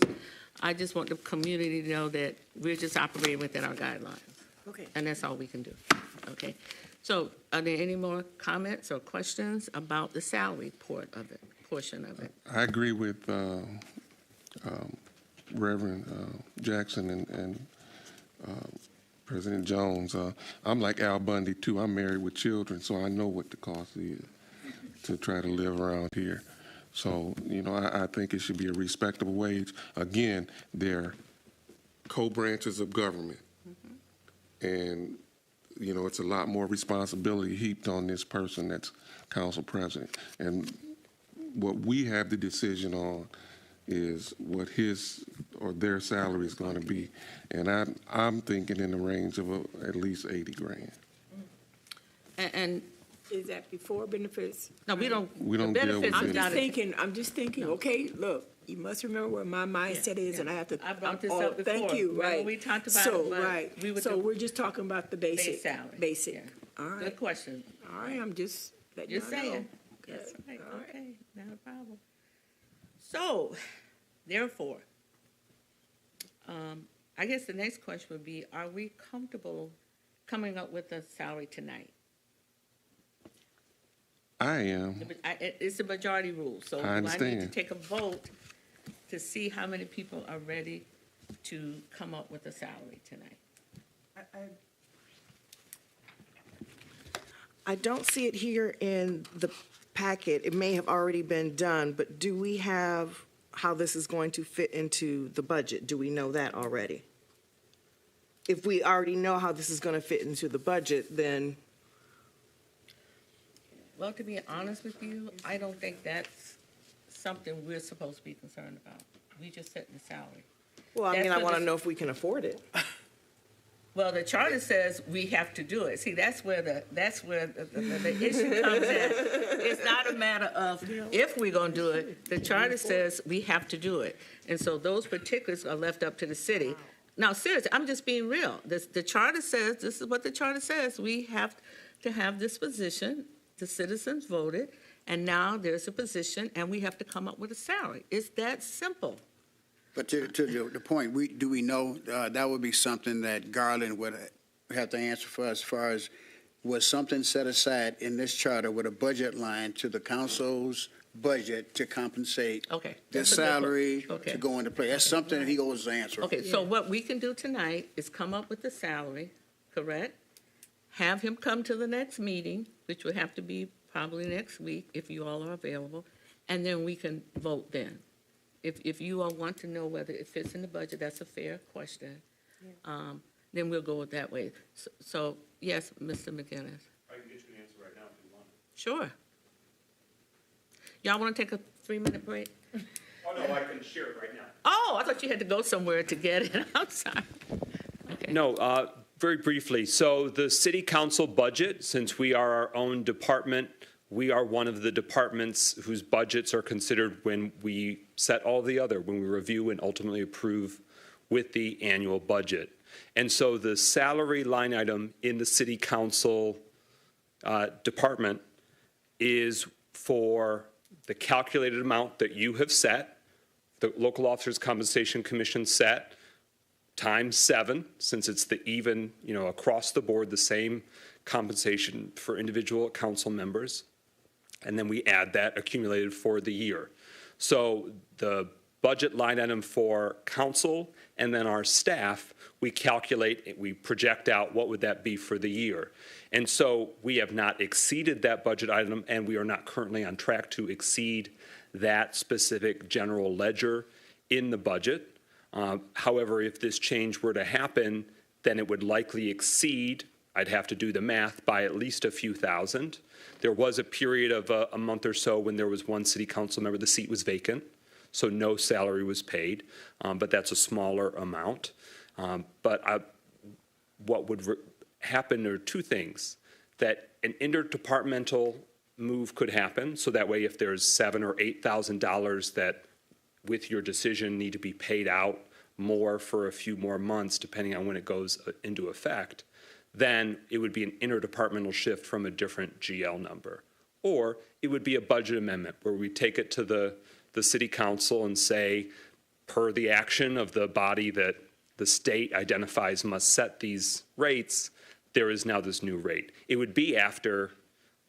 I just want the community to know that we're just operating within our guidelines, Okay. and that's all we can do. Okay? So are there any more comments or questions about the salary portion of it? I agree with Reverend Jackson and President Jones. I'm like Al Bundy, too. I'm married with children, so I know what the cost is to try to live around here. So, you know, I think it should be a respectable wage. Again, they're co-branches of government. And, you know, it's a lot more responsibility heaped on this person that's council president. And what we have the decision on is what his or their salary is going to be. And I'm thinking in the range of at least 80 grand. And, Is that before benefits? no, we don't. We don't the deal with benefits is I'm not just thinking, okay, look, you must remember where my mindset is, and I have to. I brought this oh, up before. Thank you, Remember right. we talked about So, it, but right, we would so do we're just talking about the basic. base salary. Basic, Yeah. all right, Good question. all right, I'm just letting you Just know. saying. Okay, That's right, all right. okay, not a problem. So, therefore, I guess the next question would be, are we comfortable coming up with a salary tonight? I am. It's a majority rule, so I do I need to understand. take a vote to see how many people are ready to come up with a salary tonight? I don't see it here in the packet. It may have already been done, but do we have how this is going to fit into the budget? Do we know that already? If we already know how this is going to fit into the budget, then Well, to be honest with you, I don't think that's something we're supposed to be concerned about. We just set the salary. well, I mean, That's I what want to this- know if we can afford it. Well, the charter says we have to do it. See, that's where the issue comes in. It's not a matter of if we're going to do it. The charter says we have to do it. And so those particulars are left up to the city. Now, seriously, I'm just being real. The charter says, this is what the charter says, we have to have this position. The citizens voted, and now there's a position, and we have to come up with a salary. It's that simple. But to the point, do we know, that would be something that Garland would have to answer for us, as far as, was something set aside in this charter with a budget line to the council's budget to compensate Okay. this that's a good one. salary Okay. to go into play? That's something that he owes the answer. Okay, so what we can do tonight is come up with the salary, correct? Have him come to the next meeting, which will have to be probably next week, if you all are available, and then we can vote then. If you all want to know whether it fits in the budget, that's a fair question. Then we'll go that way. So, yes, Mr. McGinnis? I can get you an answer right now if you want. Sure. Y'all want to take a 3-minute break? Oh, no, I can share it right now. Oh, I thought you had to go somewhere to get it. I'm sorry. Okay. No, very briefly. So the city council budget, since we are our own department, we are one of the departments whose budgets are considered when we set all the other, when we review and ultimately approve with the annual budget. And so the salary line item in the city council department is for the calculated amount that you have set, the Local Officers Compensation Commission set, times 7, since it's the even, across the board, the same compensation for individual council members. And then we add that accumulated for the year. So the budget line item for council and then our staff, we calculate, we project out what would that be for the year. And so we have not exceeded that budget item, and we are not currently on track to exceed that specific general ledger in the budget. However, if this change were to happen, then it would likely exceed, I'd have to do the math, by at least a few thousand. There was a period of a month or so when there was one city council member, the seat was vacant, so no salary was paid, but that's a smaller amount. What would happen are two things: that an interdepartmental move could happen, so that way if there's $7,000 or $8,000 that with your decision need to be paid out more for a few more months, depending on when it goes into effect, then it would be an interdepartmental shift from a different GL number. Or it would be a budget amendment where we take it to the city council and say, per the action of the body that the state identifies must set these rates, there is now this new rate. It would be after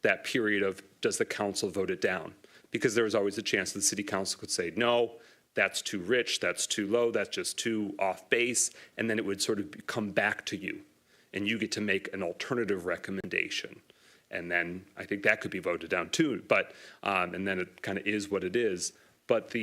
that period of, does the council vote it down? Because there is always a chance the city council could say, no, that's too rich, that's too low, that's just too off base, and then it would sort of come back to you, and you get to make an alternative recommendation. And then I think that could be voted down too, but, and then it kind of is what it is. But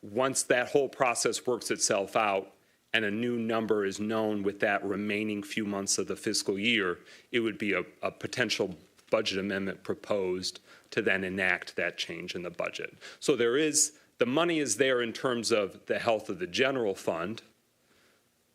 once that whole process works itself out and a new number is known with that remaining few months of the fiscal year, it would be a potential budget amendment proposed to then enact that change in the budget. So the money is there in terms of the health of the general fund.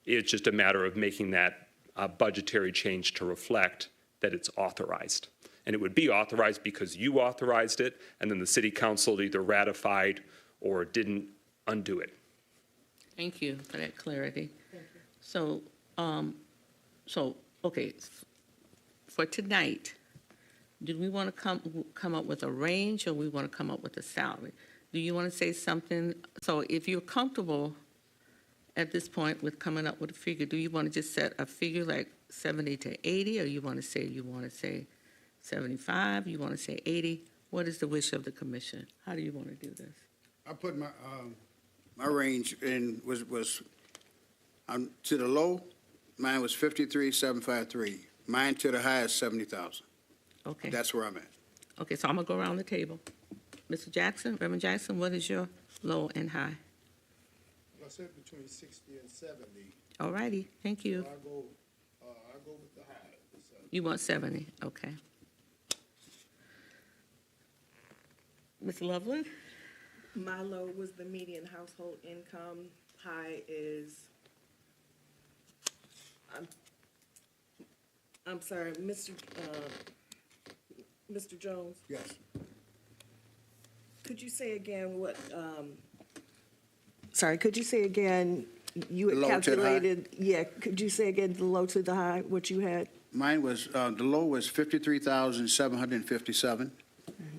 It's just a matter of making that budgetary change to reflect that it's authorized. And it would be authorized because you authorized it, and then the city council either ratified or didn't undo it. Thank you for that clarity. So, okay, for tonight, do we want to come up with a range, or we want to come up with a salary? Do you want to say something? So if you're comfortable at this point with coming up with a figure, do you want to just set a figure like 70 to 80, or you want to say 75, you want to say 80? What is the wish of the commission? How do you want to do this? I put my range in was to the low, mine was 53,753. Mine to the high is 70,000. Okay. That's where I'm at. Okay, so I'm going to go around the table. Mr. Jackson, Reverend Jackson, what is your low and high? I said between 60 and 70. All righty, thank you. I go with the high. So. You want 70, okay. Ms. Loveland? My low was the median household income. High is, I'm sorry, Mr. Jones, Yes. could you say again what, sorry, could you say again, you had The low to the high? calculated, yeah, could you say again the low to the high, what you had? Mine was, the low was 53,757,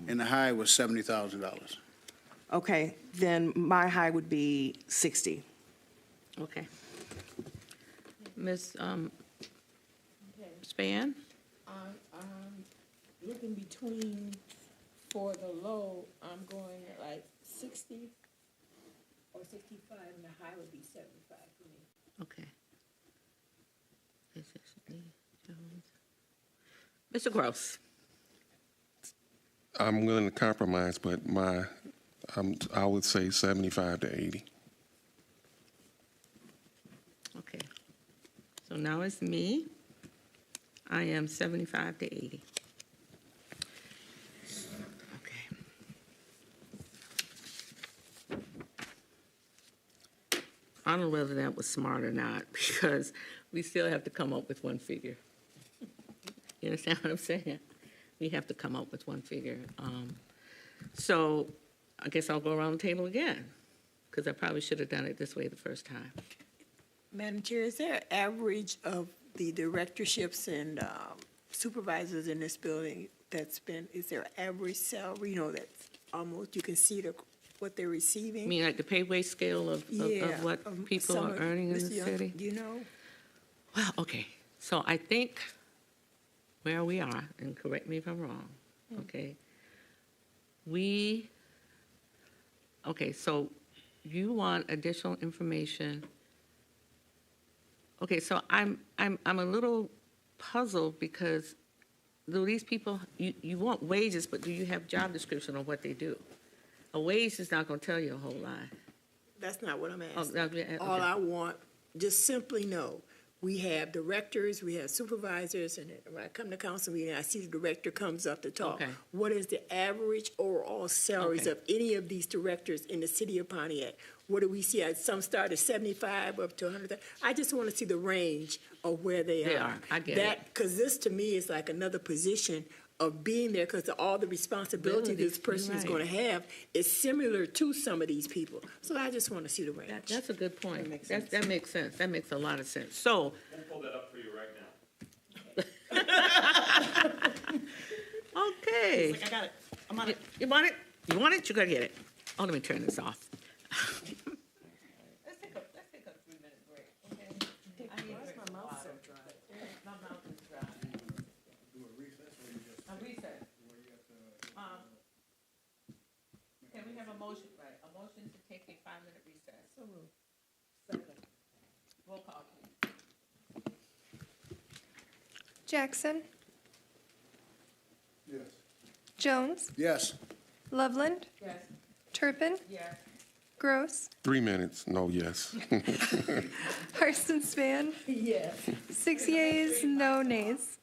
and the high was $70,000. Okay, then my high would be 60. Okay. Ms. Span? Looking between, for the low, I'm going at like 60 or 65, and the high would be 75 for me. Okay. This is Lee Jones. Mr. Gross? I'm willing to compromise, but I would say 75 to 80. Okay. So now it's me. I am 75 to 80. Okay. I don't know whether that was smart or not, because we still have to come up with one figure. You understand what I'm saying? We have to come up with one figure. So I guess I'll go around the table again, because I probably should have done it this way the first time. Madam Chair, is there an average of the directorships and supervisors in this building is there an average salary, that's almost, you can see what they're receiving? I mean, like the pay wage scale of what people are earning in the city? Do you know? Well, okay, so I think where we are, and correct me if I'm wrong, okay? So you want additional information. Okay, so I'm a little puzzled because do these people, you want wages, but do you have job description on what they do? A wage is not gonna tell you a whole lot. That's not what I'm Oh, asking. okay. All I want, just simply know, we have directors, we have supervisors, and when I come to council meeting, I see the director comes up to talk. Okay. What is the average overall salaries Okay. of any of these directors in the city of Pontiac? What do we see? Some start at 75 up to 100. I just want to see the range of where they are. I get it. Because this to me is like another position of being there, because all the responsibility this person is You're going to have is similar to some of these people. So I just want to see the range. That's a good point. That makes sense. That makes a lot of sense. So, We'll pull that up for you right now. okay. I got it. I'm on it. You want it? You want it? You're gonna get it. Oh, let me turn this off. Let's take a 3-minute break, okay? Why is my mouth so dry? My mouth is dry. Do a recess or you just? A recess. Can we have a motion, right, a motion to take a 5-minute recess? So moved. Roll call, please. Jackson, Yes. Jones, Yes. Loveland, Yes. Turpin, Yes. Gross, 3 minutes, no yes. Parsons Span. Yes. 6 yeas, no nays.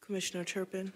Commissioner Turpin?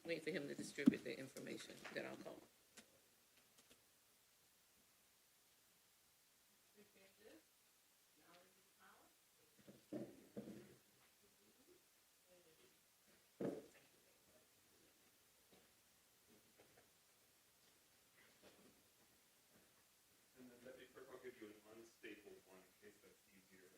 Wait for him to distribute the information, then I'll call. And then Deputy Clerk, I'll give you an unstapled one in case that's easier.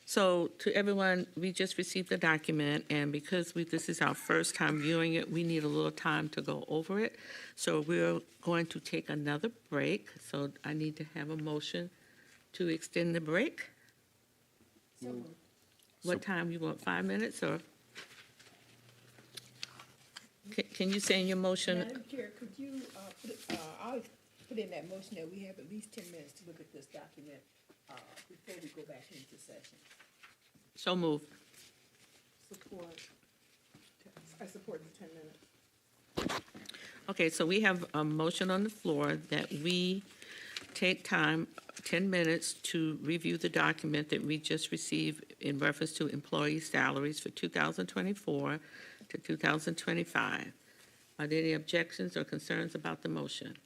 So to everyone, we just received the document, and because this is our first time viewing it, we need a little time to go over it. So we're going to take another break. So I need to have a motion to extend the break. What time, you want 5 minutes, or? Can you say in your motion? Madam Chair, could you, I'll put in that motion that we have at least 10 minutes to look at this document, before we go back into session. So moved. Support. I support the 10 minutes. Okay, so we have a motion on the floor that we take time, 10 minutes, to review the document that we just received in reference to employee salaries for 2024 to 2025. Are there any objections or concerns about the motion?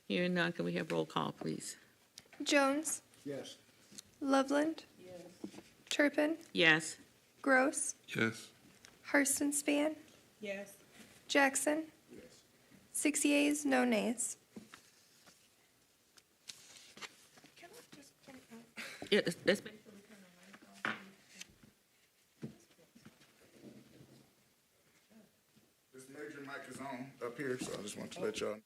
Hearing none, can we have roll call, please? Jones, Yes. Loveland, Turpin, Yes. Gross, Yes. Harstenspan, Yes. Jackson. 6 yeas, no nays. Yeah, that's, This major mic is on up here, so I just want to let y'all.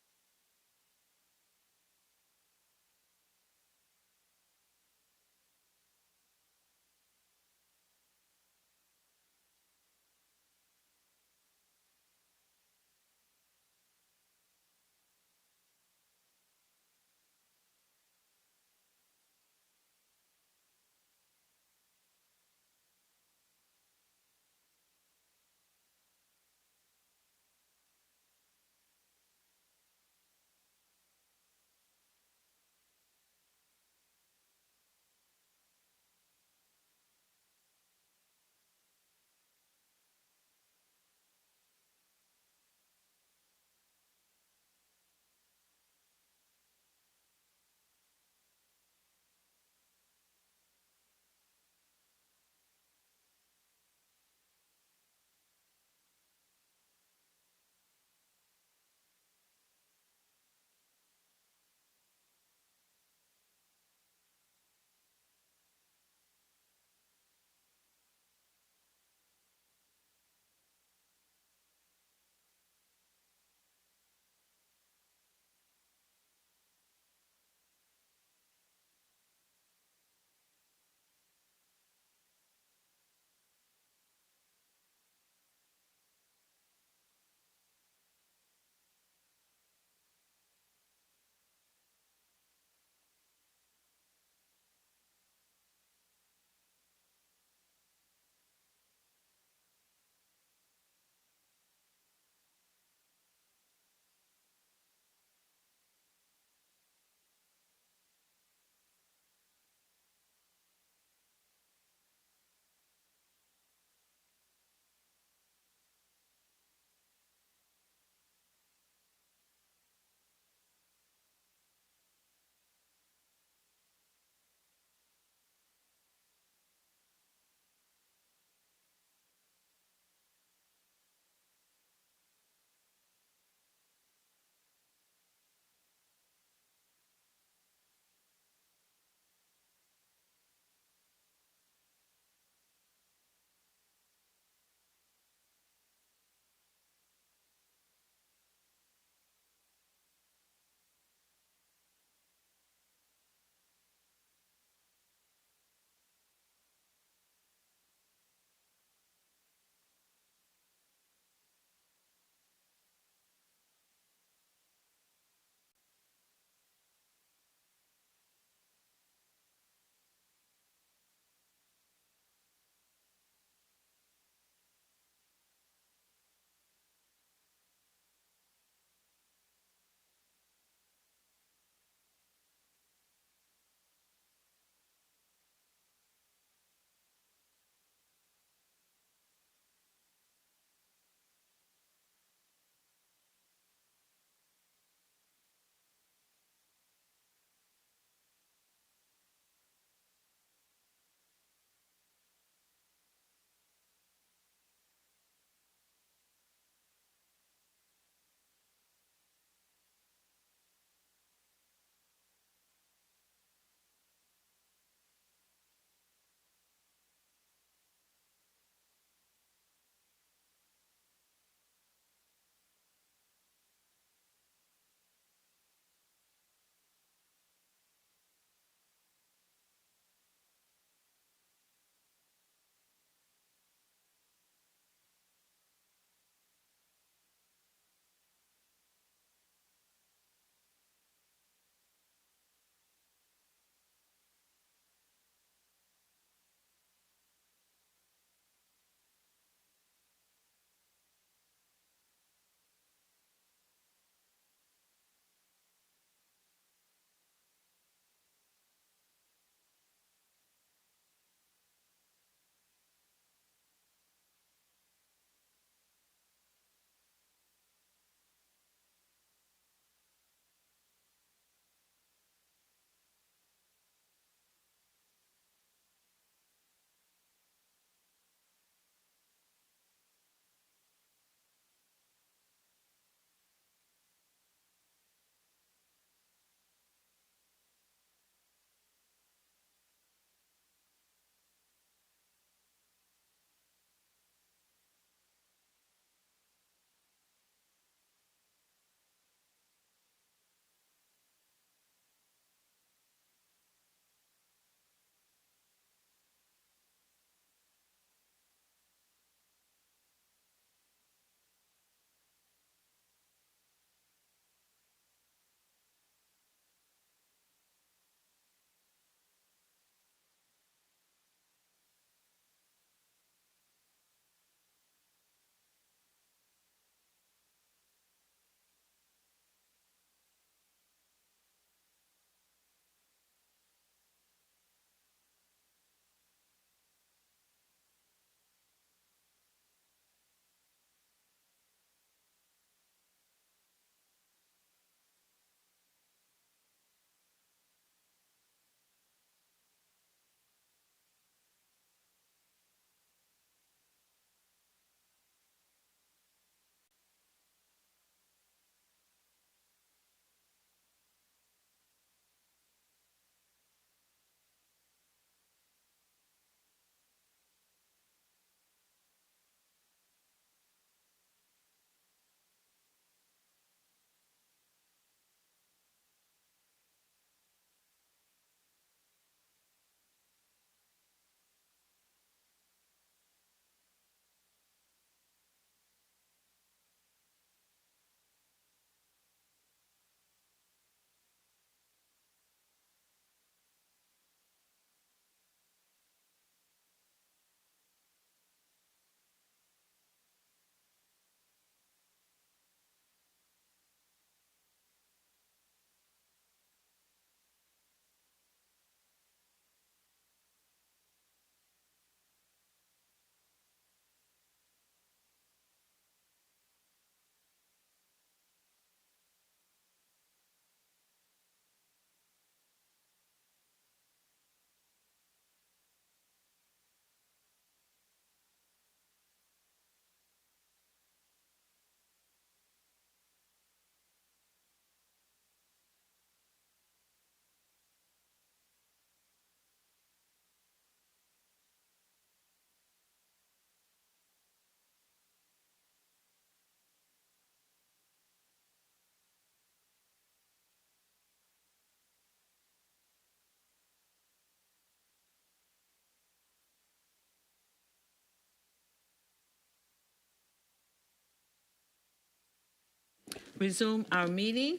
resume our meeting.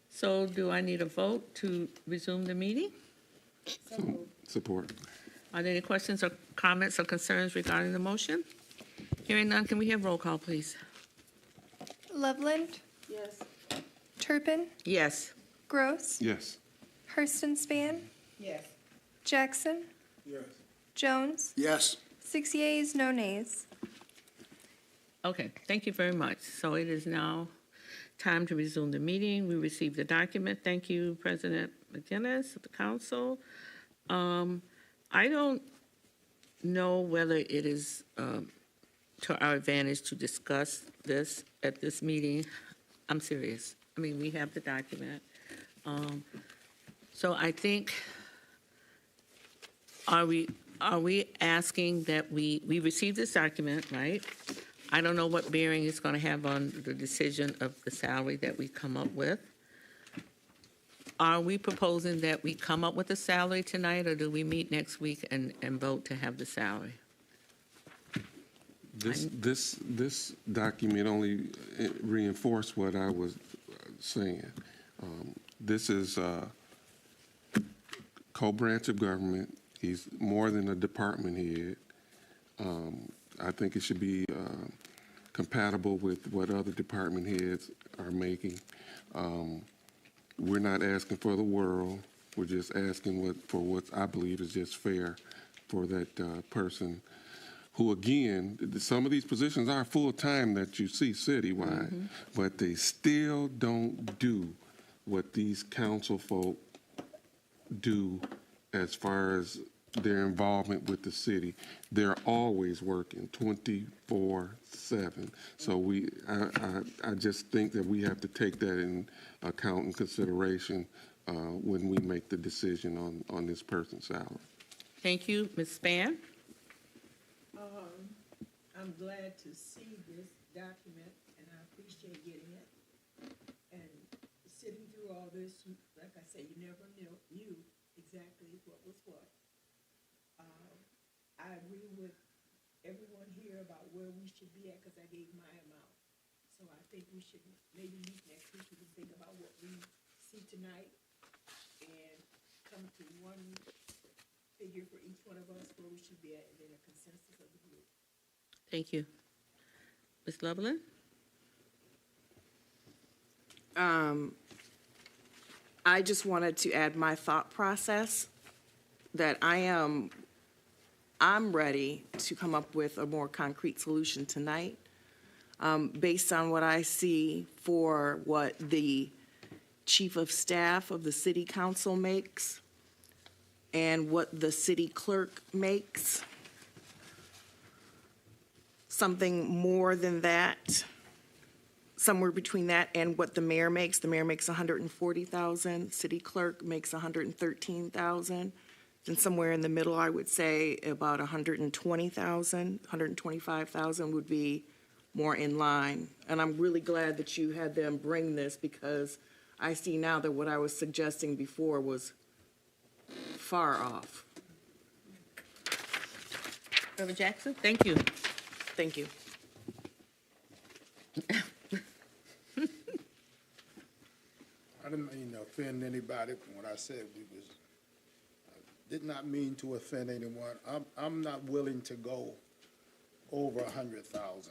So do I need a vote to resume the meeting? Support. Are there any questions or comments or concerns regarding the motion? Hearing none, can we have roll call, please? Loveland, Yes. Turpin, Yes. Gross, Yes. Hurston Span, Yes. Jackson, Yes. Jones, Yes. 6 yeas, no nays. Okay, thank you very much. So it is now time to resume the meeting. We received the document. Thank you, President McGinnis of the council. I don't know whether it is to our advantage to discuss this at this meeting. I'm serious. I mean, we have the document. So I think, are we asking that we received this document, right? I don't know what bearing it's going to have on the decision of the salary that we come up with. Are we proposing that we come up with a salary tonight, or do we meet next week and vote to have the salary? This document only reinforced what I was saying. This is a co-branch of government. He's more than a department head. I think it should be compatible with what other department heads are making. We're not asking for the world. We're just asking for what I believe is just fair for that person who, again, some of these positions are full-time that you see citywide, but they still don't do what these council folk do as far as their involvement with the city. They're always working 24/7. So I just think that we have to take that in account and consideration when we make the decision on this person's salary. Thank you. Ms. Span? I'm glad to see this document, and I appreciate getting it. And sitting through all this, like I say, you never knew exactly what was what. I agree with everyone here about where we should be at, because I gave my amount. So I think we should maybe meet next week to think about what we see tonight and come to one figure for each one of us where we should be at, and then a consensus of the group. Thank you. Ms. Loveland? I just wanted to add my thought process that I'm ready to come up with a more concrete solution tonight, based on what I see for what the chief of staff of the city council makes and what the city clerk makes. Something more than that, somewhere between that and what the mayor makes. The mayor makes $140,000, city clerk makes $113,000. And somewhere in the middle, I would say about $120,000, $125,000 would be more in line. And I'm really glad that you had them bring this, because I see now that what I was suggesting before was far off. Reverend Jackson? Thank you. Thank you. I didn't mean to offend anybody when I said we was, did not mean to offend anyone. I'm not willing to go over $100,000.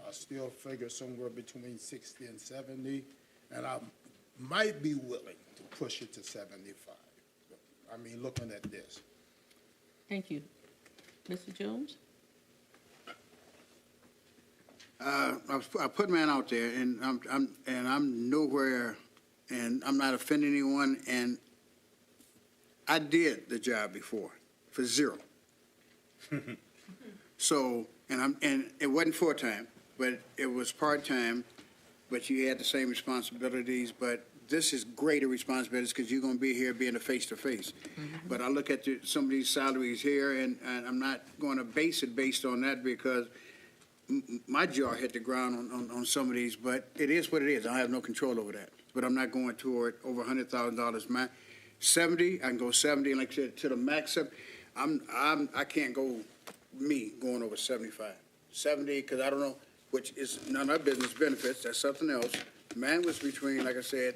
I still figure somewhere between 60 and 70, and I might be willing to push it to 75. I mean, looking at this. Thank you. Mr. Jones? I put mine out there, and I'm nowhere, and I'm not offending anyone, and I did the job before for zero. So, and it wasn't full-time, but it was part-time, but you had the same responsibilities, but this is greater responsibilities because you're going to be here being a face-to-face. But I look at some of these salaries here, and I'm not going to base it based on that, because my jaw hit the ground on some of these, but it is what it is. I have no control over that. But I'm not going toward over $100,000. 70, I can go 70, and like I said, to the max up. I can't go going over 75. 70, because I don't know. which is none of our business benefits, that's something else. Mine was between, like I said,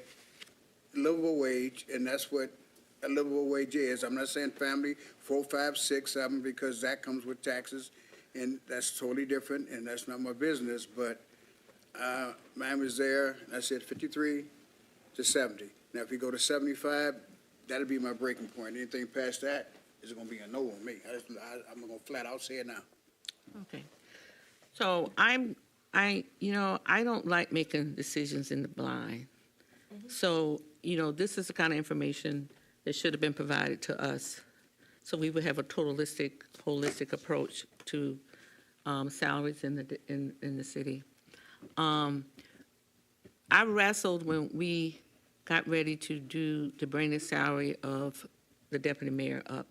livable wage, and that's what a livable wage is. I'm not saying family, 4, 5, 6, 7, because that comes with taxes, and that's totally different, and that's not my business, but mine was there, and I said 53 to 70. Now, if you go to 75, that'll be my breaking point. Anything past that is gonna be a no on me. I'm gonna flat out say it now. Okay. So I don't like making decisions in the blind. So, this is the kind of information that should have been provided to us. So we would have a holistic approach to salaries in the city. I wrestled when we got ready to bring the salary of the deputy mayor up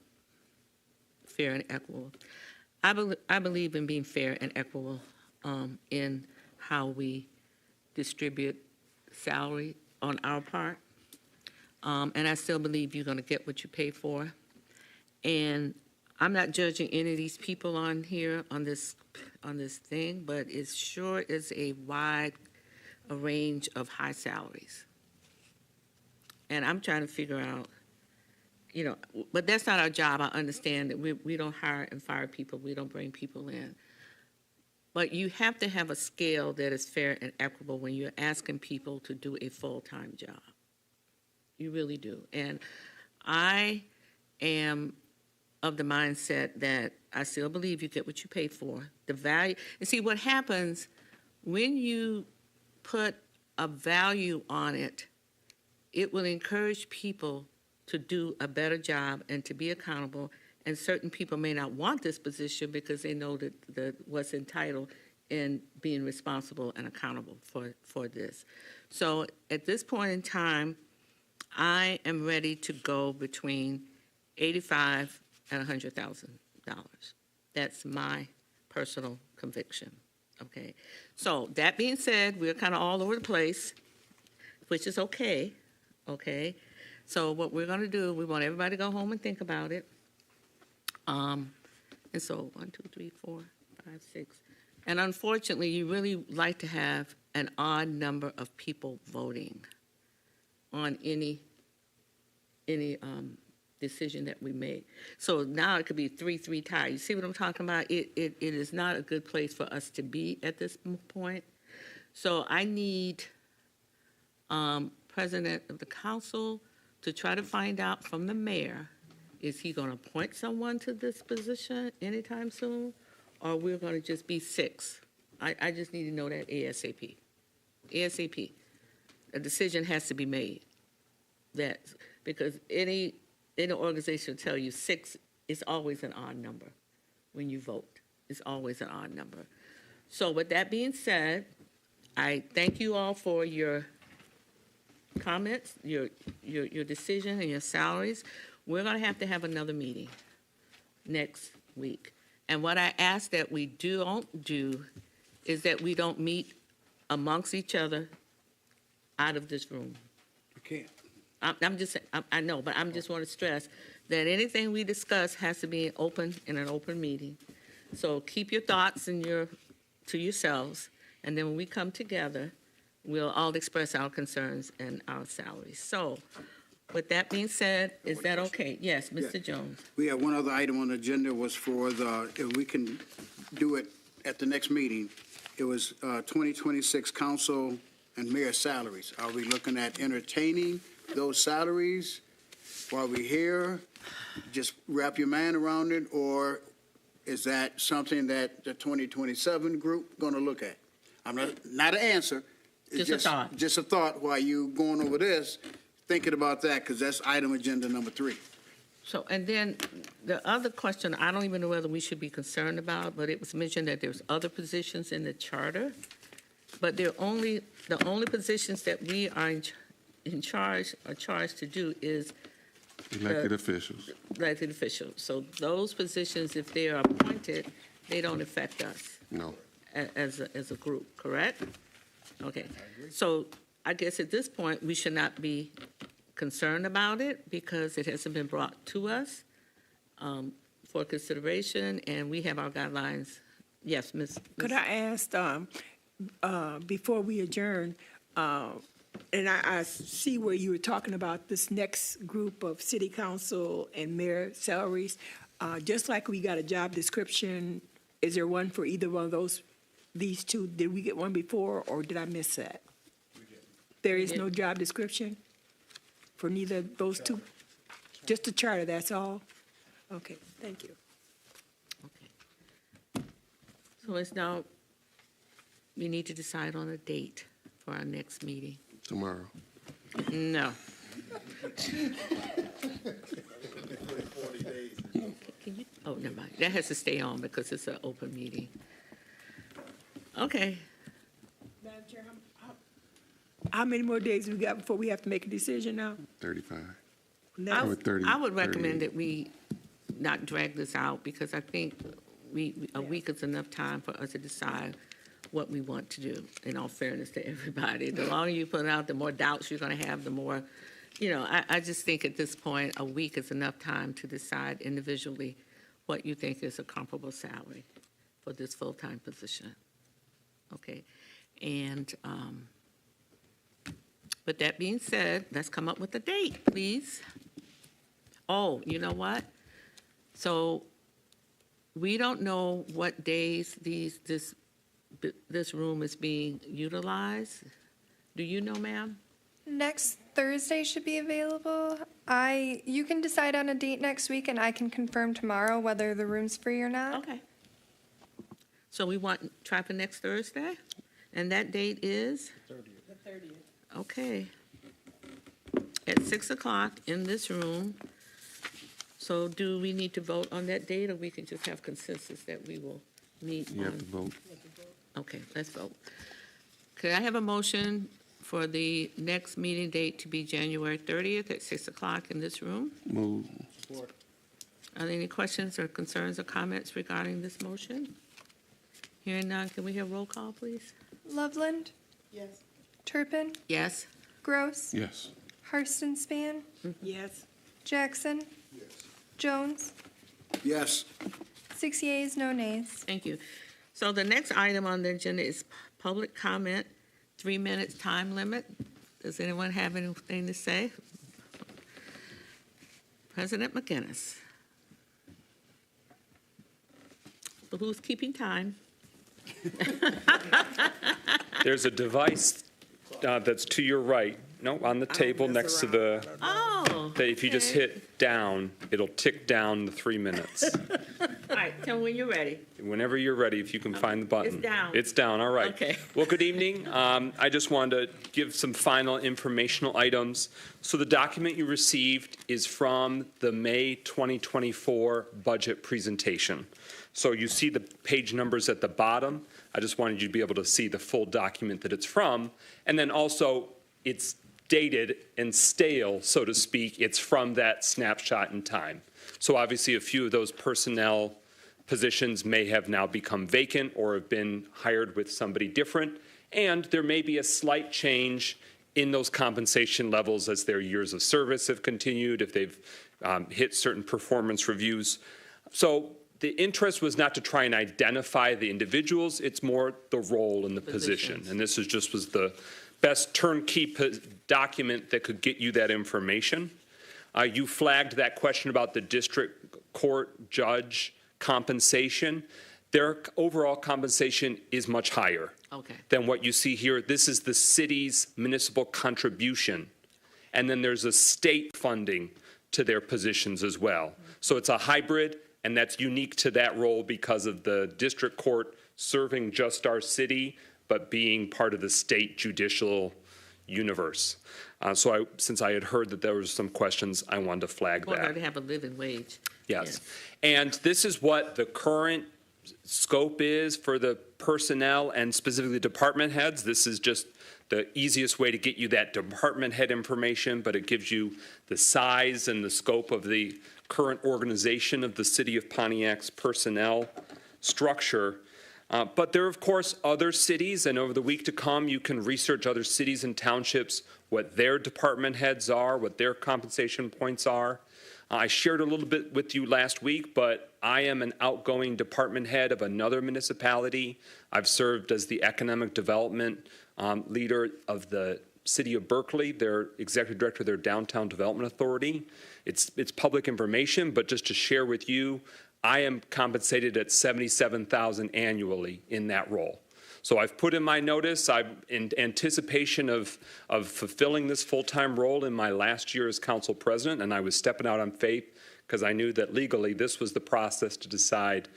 fair and equitable. I believe in being fair and equitable in how we distribute salary on our part. And I still believe you're going to get what you pay for. And I'm not judging any of these people on here on this thing, but it sure is a wide range of high salaries. And I'm trying to figure out, but that's not our job. I understand that we don't hire and fire people. We don't bring people in. But you have to have a scale that is fair and equitable when you're asking people to do a full-time job. You really do. And I am of the mindset that I still believe you get what you pay for. The value, and see what happens when you put a value on it, it will encourage people to do a better job and to be accountable. And certain people may not want this position because they know that what's entitled in being responsible and accountable for this. So at this point in time, I am ready to go between $85,000 and $100,000. That's my personal conviction. Okay. So that being said, we're kind of all over the place, which is okay. Okay. So what we're going to do, we want everybody to go home and think about it. And so 1, 2, 3, 4, 5, 6. And unfortunately, you really like to have an odd number of people voting on any decision that we make. So now it could be 3-3 tie. You see what I'm talking about? It is not a good place for us to be at this point. So I need President of the Council to try to find out from the mayor, is he going to appoint someone to this position anytime soon? Or we're going to just be 6? I just need to know that ASAP. ASAP. A decision has to be made. Because any organization will tell you 6 is always an odd number when you vote. It's always an odd number. So with that being said, I thank you all for your comments, your decision and your salaries. We're going to have another meeting next week. And what I ask that we don't do is that we don't meet amongst each other out of this room. You can't. I'm just, I know, but I'm just want to stress that anything we discuss has to be in an open meeting. So keep your thoughts to yourselves, and then when we come together, we'll all express our concerns and our salaries. So with that being said, is that okay? Yes, Mr. Jones. We have one other item on the agenda was for if we can do it at the next meeting, it was 2026 council and mayor salaries. Are we looking at entertaining those salaries while we're here? Just wrap your mind around it, or is that something that the 2027 group going to look at? I'm not an answer. It's Just a thought. Just a thought while you going over this, thinking about that, because that's item agenda number 3. So, and then the other question, I don't even know whether we should be concerned about, but it was mentioned that there's other positions in the charter, but the only positions that we are in charge to do is Elected officials. elected officials. So those positions, if they are appointed, they don't affect us No. as a group, correct? Okay. So I guess at this point, we should not be concerned about it because it hasn't been brought to us for consideration, and we have our guidelines. Yes, Ms. Could I ask, before we adjourn, and I see where you were talking about this next group of city council and mayor salaries. Just like we got a job description, is there one for either one of these two? Did we get one before, or did I miss that? There is no job description for neither of those two? Just a charter, that's all? Okay, thank you. Okay. So it's now, we need to decide on a date for our next meeting. Tomorrow. No. Can you, oh, never mind. That has to stay on because it's an open meeting. Okay. Madam Chair, how many more days we got before we have to make a decision now? 35. Now, Or 30, I would 38. recommend that we not drag this out because I think a week is enough time for us to decide what we want to do, in all fairness to everybody. The longer you put it out, the more doubts you're going to have, the more, I just think at this point, a week is enough time to decide individually what you think is a comparable salary for this full-time position. Okay? And with that being said, let's come up with a date, please. Oh, you know what? So we don't know what days this room is being utilized. Do you know, ma'am? Next Thursday should be available. You can decide on a date next week, and I can confirm tomorrow whether the room's free or not. Okay. So we try for next Thursday? And that date is? the 30th. Okay. At 6 o'clock in this room. So do we need to vote on that date, or we can just have consensus that we will meet on? You have to vote. Okay, let's vote. Could I have a motion for the next meeting date to be January 30th at 6 o'clock in this room? Move. Are there any questions or concerns or comments regarding this motion? Hearing none, can we have roll call, please? Loveland, Yes. Turpin, Yes? Gross, Yes. Harston Span, Yes. Jackson, Jones, Yes. 6 yeas, no nays. Thank you. So the next item on the agenda is public comment, 3 minutes time limit. Does anyone have anything to say? President McGinnis. So who's keeping time? There's a device that's to your right, no, on the table next to the, Oh. that if you just okay. hit down, it'll tick down the 3 minutes. All right, tell me when you're ready. Whenever you're ready, if you can find the button. It's down. It's down, all right. Okay. Well, good evening. I just wanted to give some final informational items. So the document you received is from the May 2024 budget presentation. So you see the page numbers at the bottom. I just wanted you to be able to see the full document that it's from. And then also, it's dated and stale, so to speak. It's from that snapshot in time. So obviously, a few of those personnel positions may have now become vacant or have been hired with somebody different. And there may be a slight change in those compensation levels as their years of service have continued, if they've hit certain performance reviews. So the interest was not to try and identify the individuals, it's more the role in the position. Positions. And this was the best turnkey document that could get you that information. You flagged that question about the district court judge compensation. Their overall compensation is much higher Okay. than what you see here. This is the city's municipal contribution. And then there's a state funding to their positions as well. So it's a hybrid, and that's unique to that role because of the district court serving just our city, but being part of the state judicial universe. Since I had heard that there was some questions, I wanted to flag Want her that. to have a living wage. Yes. And this is what the current scope is for the personnel and specifically department heads. This is just the easiest way to get you that department head information, but it gives you the size and the scope of the current organization of the City of Pontiac's personnel structure. But there are, of course, other cities, and over the week to come, you can research other cities and townships, what their department heads are, what their compensation points are. I shared a little bit with you last week, but I am an outgoing department head of another municipality. I've served as the economic development leader of the City of Berkeley, their executive director of their Downtown Development Authority. It's public information, but just to share with you, I am compensated at $77,000 annually in that role. So I've put in my notice. I'm in anticipation of fulfilling this full-time role in my last year as council president, and I was stepping out on faith because I knew that legally this was the process to decide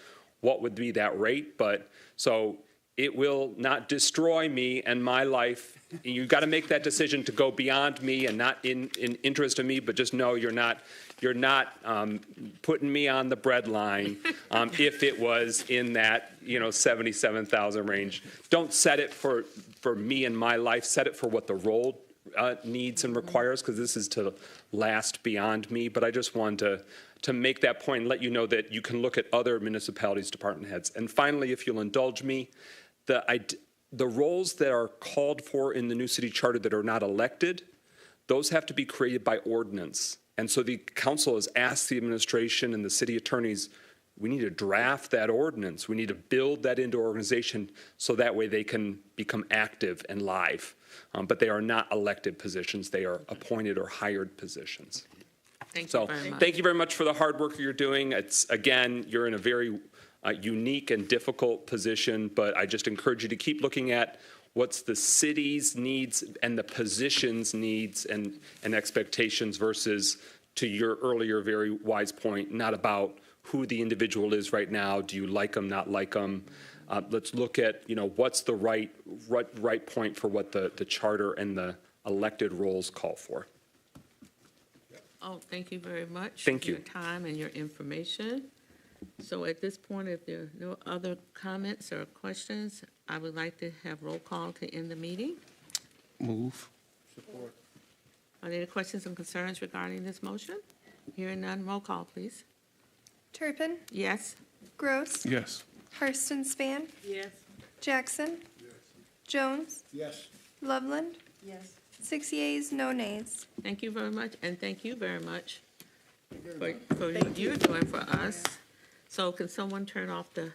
what would be that rate. But so it will not destroy me and my life. You've got to make that decision to go beyond me and not in interest of me, but just know you're not putting me on the bread line if it was in that 77,000 range. Don't set it for me and my life. Set it for what the role needs and requires, because this is to last beyond me. But I just wanted to make that point and let you know that you can look at other municipalities' department heads. And finally, if you'll indulge me, the roles that are called for in the new city charter that are not elected, those have to be created by ordinance. And so the council has asked the administration and the city attorneys, we need to draft that ordinance. We need to build that into organization so that way they can become active and live. But they are not elected positions. They are appointed or hired positions. Thank you very much. Thank you very much for the hard work you're doing. It's, again, you're in a very unique and difficult position, but I just encourage you to keep looking at what's the city's needs and the position's needs and expectations versus, to your earlier very wise point, not about who the individual is right now. Do you like them, not like them? Let's look at, what's the right point for what the charter and the elected roles call for. Oh, thank you very much. Thank for you. your time and your information. So at this point, if there are no other comments or questions, I would like to have roll call to end the meeting. Move. Are there any questions and concerns regarding this motion? Hearing none, roll call, please. Turpin, Yes? Gross, Yes. Harston Span, Yes. Jackson, Jones, Yes. Loveland, Yes. 6 yeas, no nays. Thank you very much, and thank you very much for what you're doing for us. So can someone turn off the